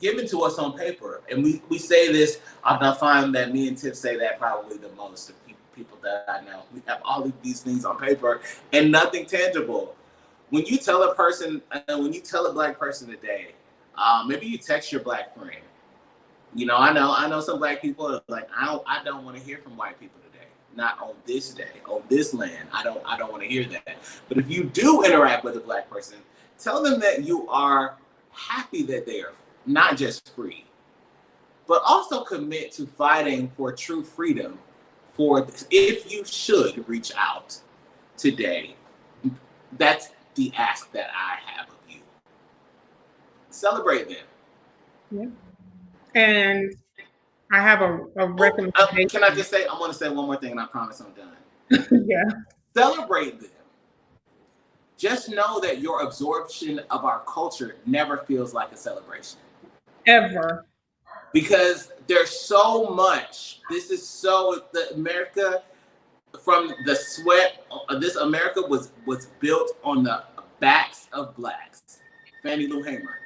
given to us on paper. And we say this, I find that me and Tiff say that probably the most of people. people that I know. We have all of these things on paper and nothing tangible. When you tell a person, when you tell a Black person today, maybe you text your Black friend. You know, I know some Black people are like, I don't want to hear from white people today. Not on this day, on this land. I don't want to hear that. But if you do interact with a Black person, tell them that you are happy that they are not just free, but also commit to fighting for true freedom. For this. If you should reach out today, that's the ask that I have of you. Celebrate them. Yeah. And I have a recommendation. Can I just say, I want to say one more thing and I promise I'm done. Yeah. Celebrate them. Just know that your absorption of our culture never feels like a celebration. Ever. Because there's so much. This is so, the America, from the sweat, this America was built on the backs of Blacks. Fannie Lou Hamer.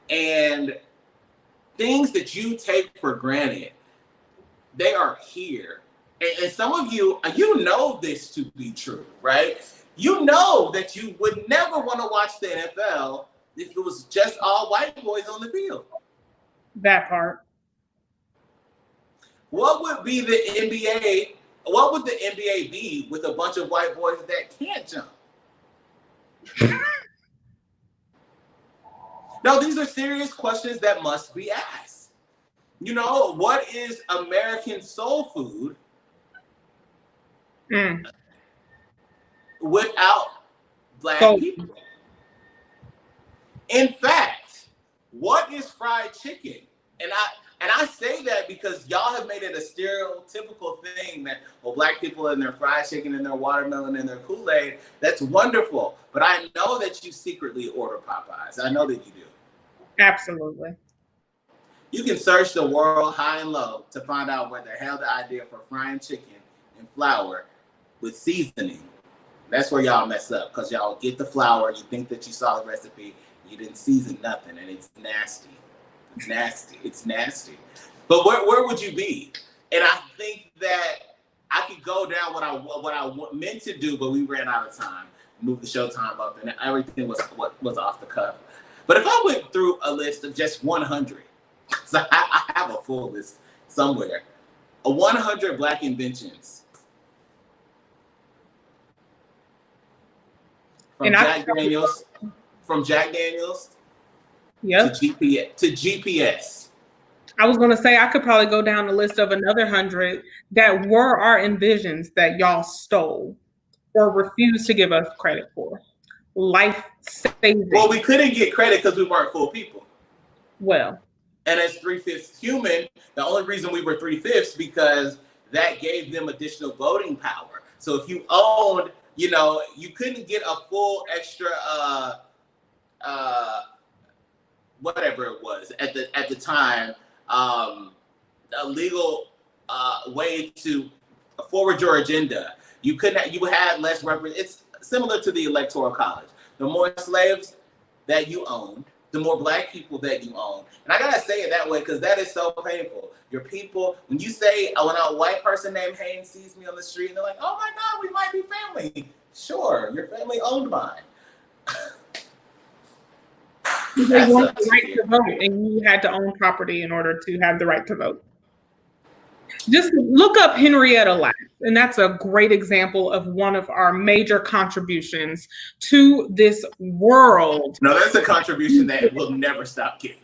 And things that you take for granted, they are here. And some of you know this to be true, right? You know that you would never want to watch the NFL if it was just all white boys on the field. That part. What would be the NBA? What would the NBA be with a bunch of white boys that can't jump? No, these are serious questions that must be asked. You know, what is American soul food without Black people? In fact, what is fried chicken? And I say that because y'all have made it a stereotypical thing that, well, Black people and their fried chicken and their watermelon and their Kool-Aid, that's wonderful. But I know that you secretly order Popeyes. I know that you do. Absolutely. You can search the world high and low to find out where the hell the idea for frying chicken in flour with seasoning. That's where y'all mess up, because y'all get the flour, you think that you saw the recipe, you didn't season nothing, and it's nasty. It's nasty. It's nasty. But where would you be? And I think that I could go down what I meant to do, but we ran out of time. Moved the show time up, and everything was off the cuff. But if I went through a list of just 100, so I have a full list somewhere, 100 Black inventions. From Jack Daniels yep. to GPS. I was going to say I could probably go down the list of another 100 that were our inventions that y'all stole or refused to give us credit for. Life saving. Well, we couldn't get credit because we weren't full people. Well. And as 3/5 human, the only reason we were 3/5 because that gave them additional voting power. So if you owned, you know, you couldn't get a full extra whatever it was at the time, a legal way to forward your agenda. You had less it's similar to the Electoral College. The more slaves that you owned, the more Black people that you own. And I gotta say it that way because that is so painful. Your people, when you say, when a white person named Haynes sees me on the street, and they're like, oh my God, we might be family. Sure, your family owned mine. They want the right to vote, and you had to own property in order to have the right to vote. Just look up Henrietta Lacks, and that's a great example of one of our major contributions to this world. No, that's a contribution that will never stop giving.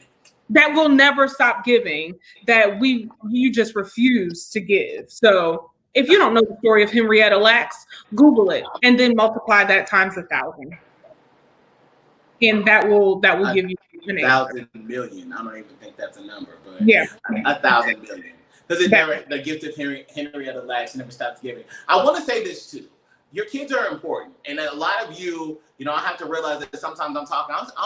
That will never stop giving, that you just refuse to give. So if you don't know the story of Henrietta Lacks, Google it and then multiply that times 1,000. And that will give you an 1,000 million. I don't even think that's a number, but yeah, 1,000 million. Because the gift of Henrietta Lacks never stops giving. I want to say this too. Your kids are important. And a lot of you, I have to realize that sometimes I'm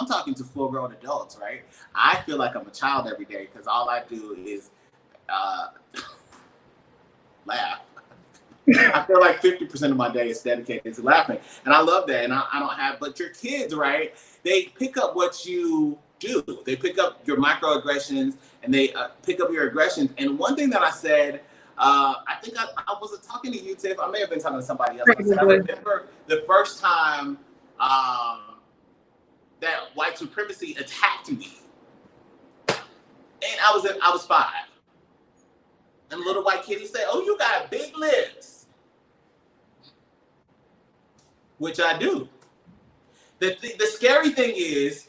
talking to full-grown adults, right? I feel like I'm a child every day because all I do is laugh. I feel like 50% of my day is dedicated to laughing. And I love that. And I don't have, but your kids, right? They pick up what you do. They pick up your microaggressions and they pick up your aggressions. And one thing that I said I think I wasn't talking to you, Tiff. I may have been talking to somebody else. I said I Probably. remember the first time that white supremacy attacked me, and I was 5. And the little white kid, he said, "Oh, you got big lips," which I do. The scary thing is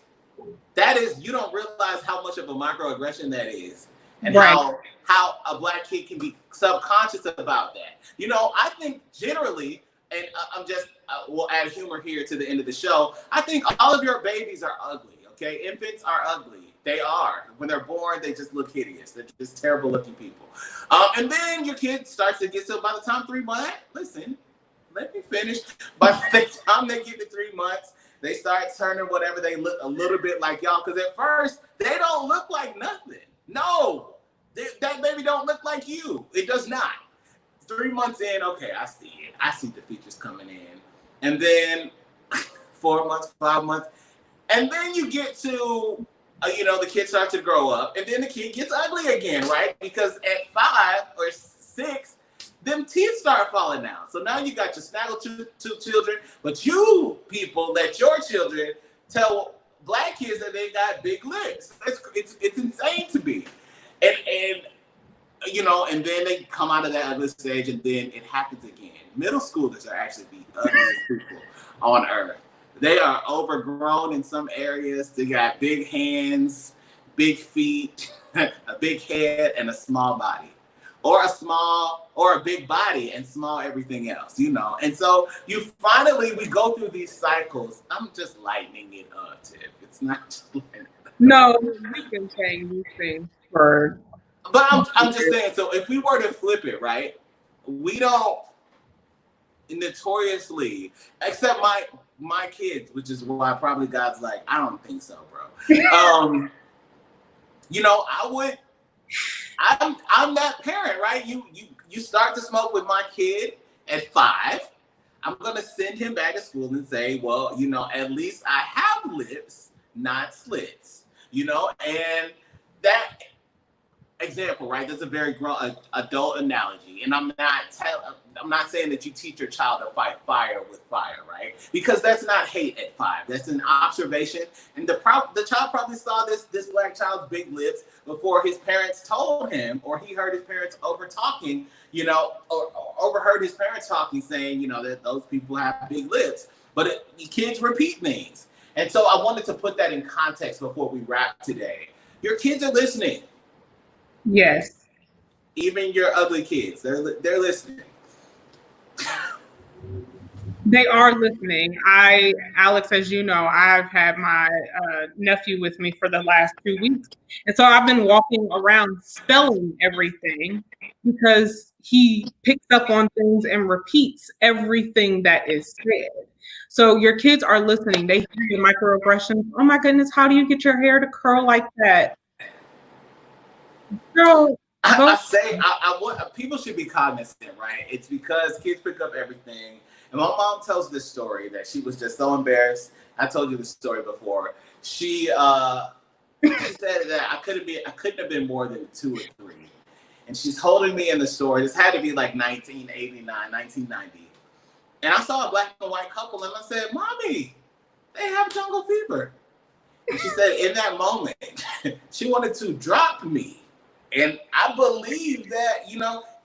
that is, you don't realize how much of a microaggression that is, and Right. how a black kid can be subconscious about that. You know, I think generally, and I'm just we'll add humor here to the end of the show. I think all of your babies are ugly. Okay, infants are ugly. They are. When they're born, they just look hideous. They're just terrible looking people. And then your kid starts to get, so by the time 3 months, listen, let me finish. By the time they get to 3 months, they start turning whatever they look a little bit like y'all. Because at first, they don't look like nothing. No, that baby don't look like you. It does not. 3 months in, okay, I see it. I see the features coming in. And then 4 months, 5 months. And then you get to, the kid starts to grow up. And then the kid gets ugly again, right? Because at 5 or 6, them teeth start falling out. So now you got your snaggletooth children, but you people let your children tell black kids that they got big lips. It's insane to me. And and then they come out of that ugly stage, and then it happens again. Middle schoolers are actually the ugliest people on earth. They are overgrown in some areas. They got big hands, big feet, a big head, and a small body. Or a big body and small everything else, And so we go through these cycles. I'm just lightening it up, Tiff. It's not just lightening it up. No, we can change these things for. But I'm just saying, so if we were to flip it, right? We don't notoriously, except my kids, which is why probably God's like, I don't think so, bro. I'm that parent, right? You start to smoke with my kid at 5. I'm gonna send him back to school and say, well, at least I have lips, not slits, and that example, right? That's a very grown adult analogy, and I'm not saying that you teach your child to fight fire with fire, right? Because that's not hate at 5. That's an observation, and the child probably saw this black child's big lips before his parents told him, or he heard his parents over talking, or overheard his parents talking, saying, that those people have big lips. But kids repeat things, and so I wanted to put that in context before we wrap today. Your kids are listening. Yes. Even your ugly kids, they're listening. They are listening. Alex, as you know, I've had my nephew with me for the last 2 weeks. And so I've been walking around spelling everything because he picks up on things and repeats everything that is said. So your kids are listening. They hear the microaggressions. Oh my goodness, how do you get your hair to curl like that? Girl, I want people should be cognizant, right? It's because kids pick up everything. And my mom tells this story that she was just so embarrassed. I told you the story before. She said that I couldn't have been more than 2 or 3. And she's holding me in the store. This had to be like 1989, 1990. And I saw a black and white couple, and I said, "Mommy, they have jungle fever." And she said, in that moment, she wanted to drop me. And I believe that,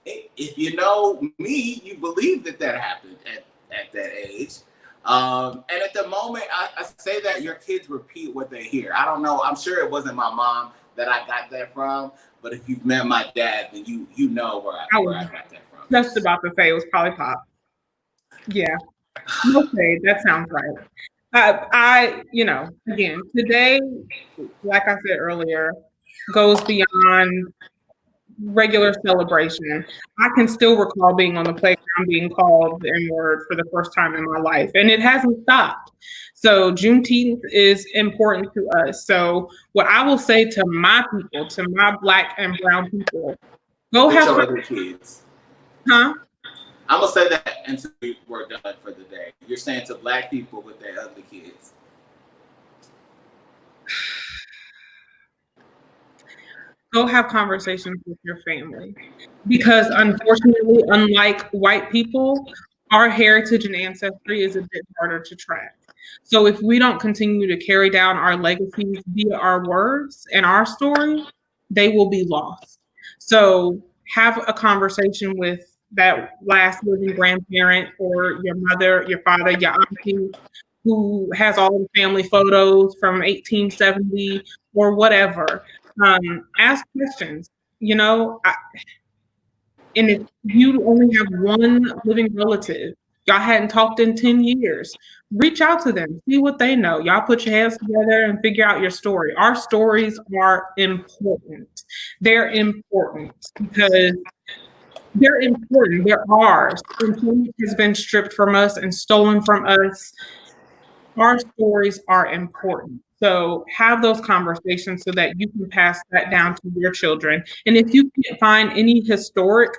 if you know me, you believe that happened at that age. And at the moment, I say that your kids repeat what they hear. I don't know. I'm sure it wasn't my mom that I got that from. But if you've met my dad, then you know where I got that from. Just about to say it was probably Pop. Yeah. Okay, that sounds right. Again, today, like I said earlier, goes beyond regular celebration. I can still recall being on the playground being called the N-word for the first time in my life, and it hasn't stopped. So Juneteenth is important to us. So what I will say to my people, to my Black and brown people, go have your other kids. Huh? I'm gonna say that until we're done for the day. You're saying to Black people with their ugly kids. go have conversations with your family. Because unfortunately, unlike white people, our heritage and ancestry is a bit harder to track. So if we don't continue to carry down our legacies via our words and our story, they will be lost. So have a conversation with that last living grandparent or your mother, your father, your auntie, who has all the family photos from 1870 or whatever. Ask questions. You know, and if you only have one living relative, y'all hadn't talked in 10 years, reach out to them, see what they know. Y'all put your hands together and figure out your story. Our stories are important. They're important because they're important. They're ours. When so much has been stripped from us and stolen from us, our stories are important. So have those conversations so that you can pass that down to your children. And if you can't find any historic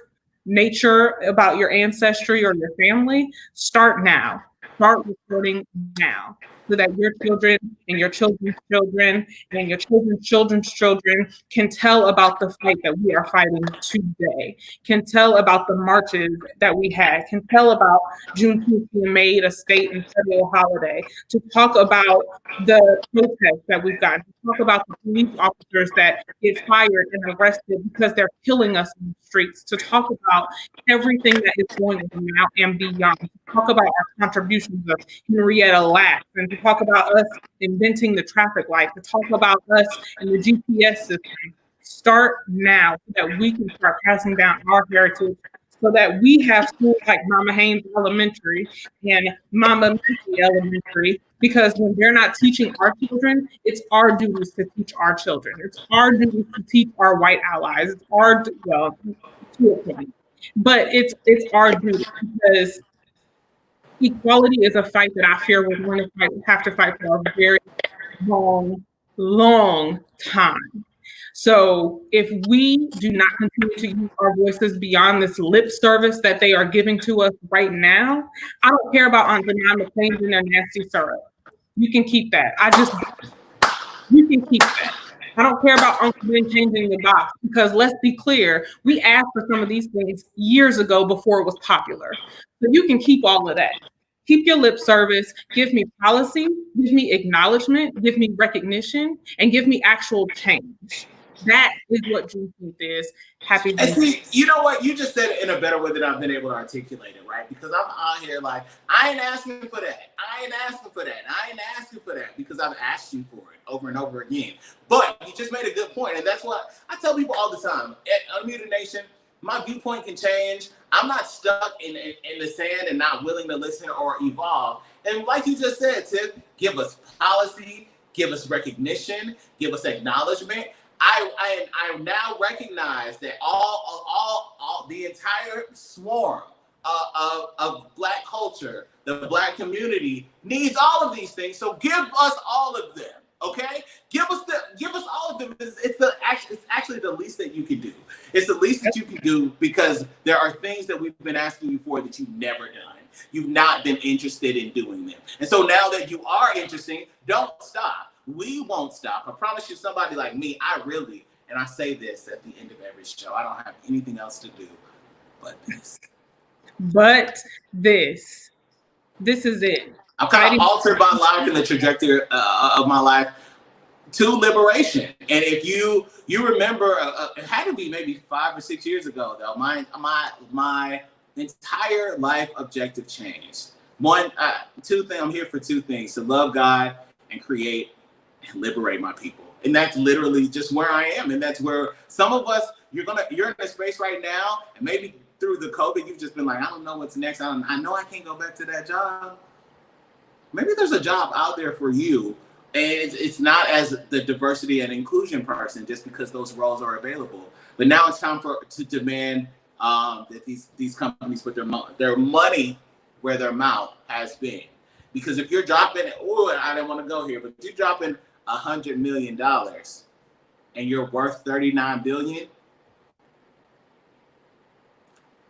nature about your ancestry or your family, start now. Start recording now so that your children and your children's children and your children's children's children can tell about the fight that we are fighting today, can tell about the marches that we had, can tell about Juneteenth being made a state and federal holiday, to talk about the protests that we've got, to talk about the police officers that get fired and arrested because they're killing us in the streets, to talk about everything that is going on now and beyond, to talk about our contributions of Henrietta Lacks, and to talk about us inventing the traffic light, to talk about us and the GPS system. Start now so that we can start passing down our heritage, so that we have schools like Mama Haynes Elementary and Mama Mackey Elementary, because when they're not teaching our children, it's our duties to teach our children. It's our duties to teach our white allies. It's our, well, to a point, but it's our duty, because equality is a fight that I fear we're going to have to fight for a very long time. So if we do not continue to use our voices beyond this lip service that they are giving to us right now, I don't care about Aunt Jemima changing their nasty syrup. You can keep that. You can keep that. I don't care about Uncle Ben changing the box, because let's be clear, we asked for some of these things years ago before it was popular. So you can keep all of that. Keep your lip service, give me policy, give me acknowledgement, give me recognition, and give me actual change. That is what Juneteenth is. Happy And Juneteenth. see, you know what? You just said it in a better way than I've been able to articulate it, right? Because I'm out here like, I ain't asking for that. I ain't asking for that. I ain't asking for that, because I've asked you for it over and over again. But you just made a good point, and that's what I tell people all the time. At Unmuted Nation, my viewpoint can change. I'm not stuck in the sand and not willing to listen or evolve. And like you just said, Tiff, give us policy, give us recognition, give us acknowledgement. I now recognize that all the entire swarm of Black culture, the Black community, needs all of these things. So give us all of them, okay? Give us all of them. It's actually the least that you can do. It's the least that you can do, because there are things that we've been asking you for that you've never done. You've not been interested in doing them. And so now that you are interested, don't stop. We won't stop. I promise you, somebody like me, and I say this at the end of every show, I don't have anything else to do but this. But this is it. I've kind of altered my life and the trajectory of my life to liberation. And if you remember, it had to be maybe 5 or 6 years ago, though, my entire life objective changed. Two things. I'm here for two things: to love God and create and liberate my people. And that's literally just where I am. And that's where some of us, you're in a space right now, and maybe through the COVID, you've just been like, I don't know what's next. I know I can't go back to that job. Maybe there's a job out there for you, and it's not as the diversity and inclusion person, just because those roles are available. But now it's time to demand that these companies put their money where their mouth has been. Because if you're dropping, I didn't want to go here, but if you're dropping $100 million and you're worth $39 billion,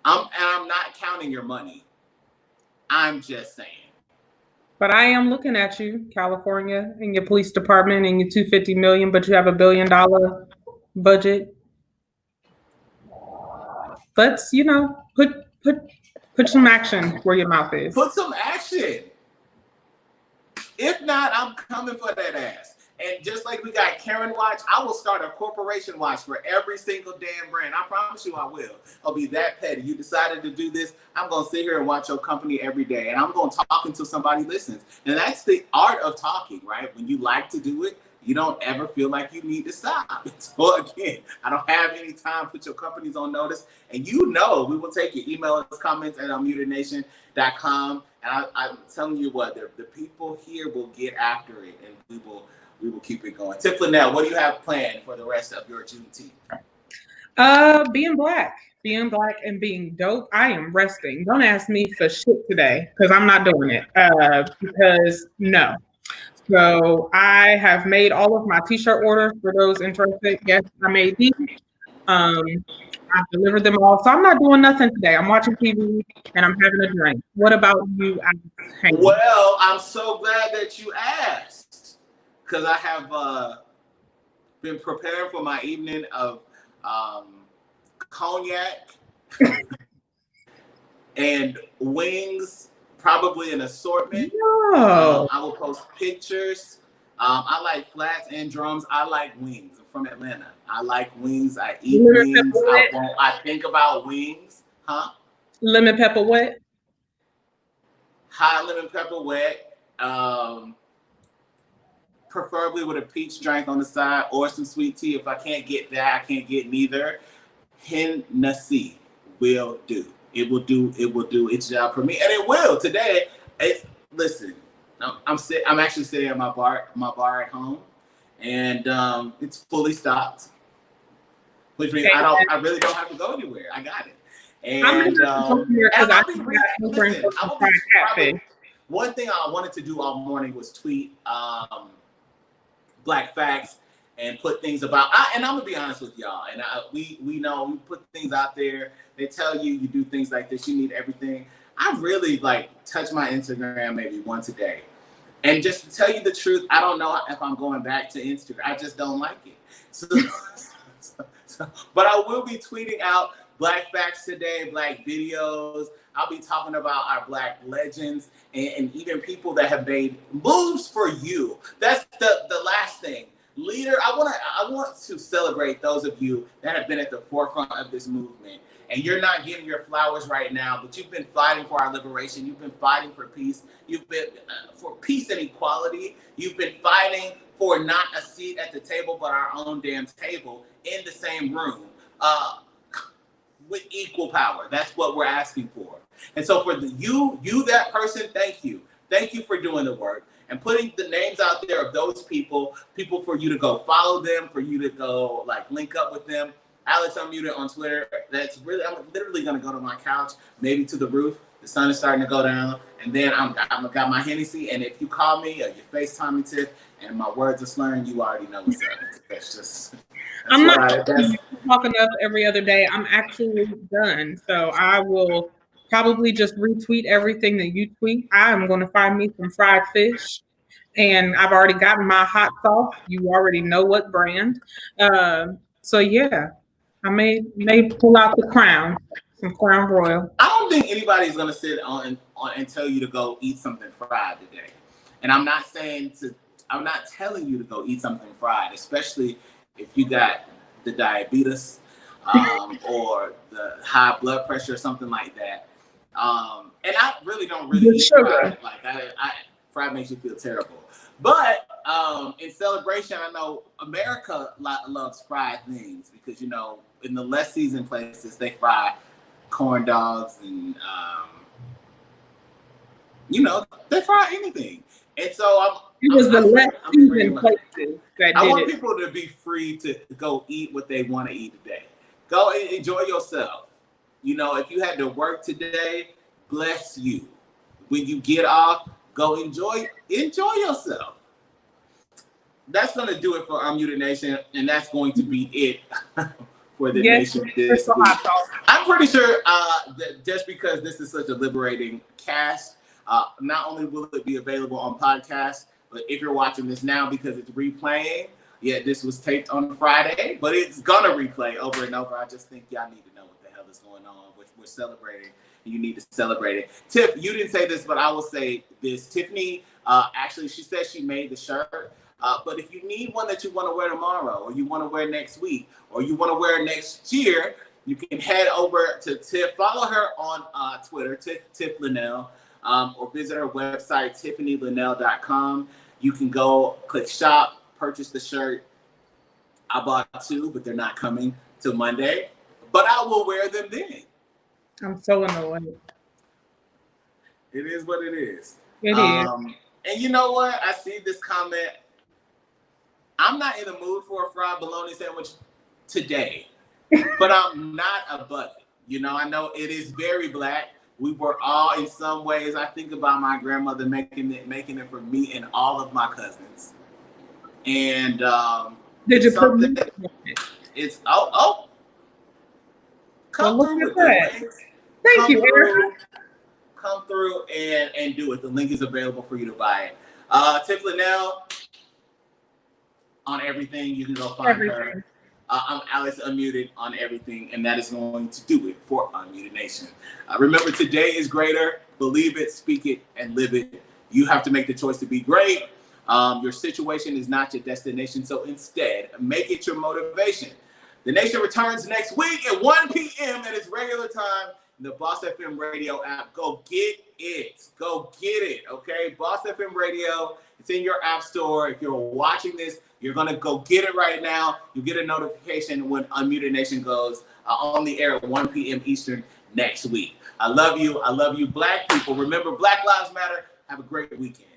I'm not counting your money. I'm just saying. But I am looking at you, California, and your police department, and your $250 million, but you have $1 billion budget. let's put some action where your mouth is. Put some action. If not, I'm coming for that ass. And just like we got Karen Watch, I will start a corporation watch for every single damn brand. I promise you I will. I'll be that petty. You decided to do this, I'm going to sit here and watch your company every day. And I'm going to talk until somebody listens. And that's the art of talking, right? When you like to do it, you don't ever feel like you need to stop. So again, I don't have any time to put your companies on notice. And we will take your email and comments at unmutednation.com. And I'm telling you what, the people here will get after it, and we will keep it going. Tip Linnell, what do you have planned for the rest of your Juneteenth? Being black and being dope. I am resting. Don't ask me for shit today because I'm not doing it. Because no. So I have made all of my t-shirt orders for those interested. Yes, I made these. I've delivered them all. So I'm not doing nothing today. I'm watching TV and I'm having a drink. What about you? Well, I'm so glad that you asked, because I have been preparing for my evening of cognac and wings, probably an assortment. No. I will post pictures. I like flats and drums. I like wings. I'm from Atlanta. I like wings. I eat wings. I think about wings. Huh? Lemon pepper wet? Hot lemon pepper wet. Preferably with a peach drink on the side or some sweet tea. If I can't get that, I can't get neither. Hennessy will do. It will do its job for me, and it will today. Listen, I'm actually sitting at my bar at home, and it's fully stocked, which means I really don't have to go anywhere. I got it. And one thing I wanted to do all morning was tweet Black facts and put things about. And I'm gonna be honest with y'all. And we know we put things out there. They tell you do things like this. You need everything. I really touch my Instagram maybe once a day. And just to tell you the truth, I don't know if I'm going back to Instagram. I just don't like it. But I will be tweeting out Black facts today, Black videos. I'll be talking about our Black legends and even people that have made moves for you. That's the last thing. Leader, I want to celebrate those of you that have been at the forefront of this movement. And you're not getting your flowers right now, but you've been fighting for our liberation. You've been fighting for peace. You've been for peace and equality. You've been fighting for not a seat at the table, but our own damn table in the same room with equal power. That's what we're asking for. And so for you, that person, thank you. Thank you for doing the work and putting the names out there of those people for you to go follow them, for you to go link up with them. Alex Unmuted on Twitter. I'm literally gonna go to my couch, maybe to the roof. The sun is starting to go down, and then I'm got my Hennessy. And if you call me or you FaceTime me, Tiff, and my words are slurring, you already know what's up. That's I'm not talking up every other day. I'm actually done, so I will probably just retweet everything that you tweet. I am going to find me some fried fish, and I've already gotten my hot sauce. You already know what brand. So yeah. I may pull out the crown, some Crown Royal. I don't think anybody's gonna sit on and tell you to go eat something fried today. And I'm not telling you to go eat something fried, especially if you got the diabetes or the high blood pressure or something like that. And I really don't eat fried. Fried makes you feel terrible. But in celebration, I know America loves fried things because, in the less seasoned places, they fry corn dogs and, they fry anything. And so I want people to be free to go eat what they want to eat today. Go enjoy yourself. If you had to work today, bless you. When you get off, go enjoy yourself. That's going to do it for Unmuted Nation, and that's going to be it for the nation this week. I'm pretty sure that just because this is such a liberating cast, not only will it be available on podcast, but if you're watching this now because it's replaying, this was taped on Friday, but it's going to replay over and over. I just think y'all need to know what the hell that's going on, which we're celebrating. You need to celebrate it. Tiff, you didn't say this, but I will say this. Tiffany, actually, she said she made the shirt. But if you need one that you want to wear tomorrow, or you want to wear next week, or you want to wear next year, you can head over to Tiff. Follow her on Twitter, Tiff Linnell, or visit her website, tiffanylinnell.com. You can go click shop, purchase the shirt. I bought 2, but they're not coming till Monday. But I will wear them then. I'm so annoyed. It is what it is. It is. And you know what? I see this comment. I'm not in the mood for a fried bologna sandwich today, but I'm not a bucket. You know, I know it is very Black. We were all, in some ways, I think about my grandmother making it for me and all of my cousins. And did you put me? It's come Well, through with that. the links. Thank you, Erica. Come through and do it. The link is available for you to buy it. Tiff Linnell on everything. You can go find her. I'm Alex Unmuted on everything, and that is going to do it for Unmuted Nation. Remember, today is greater. Believe it, speak it, and live it. You have to make the choice to be great. Your situation is not your destination, so instead, make it your motivation. The Nation returns next week at 1 p.m. at its regular time in the Boss FM Radio app. Go get it. Go get it, okay? Boss FM Radio. It's in your app store. If you're watching this, you're going to go get it right now. You get a notification when Unmuted Nation goes on the air at 1 p.m. Eastern next week. I love you. I love you, Black people. Remember, Black Lives Matter. Have a great weekend.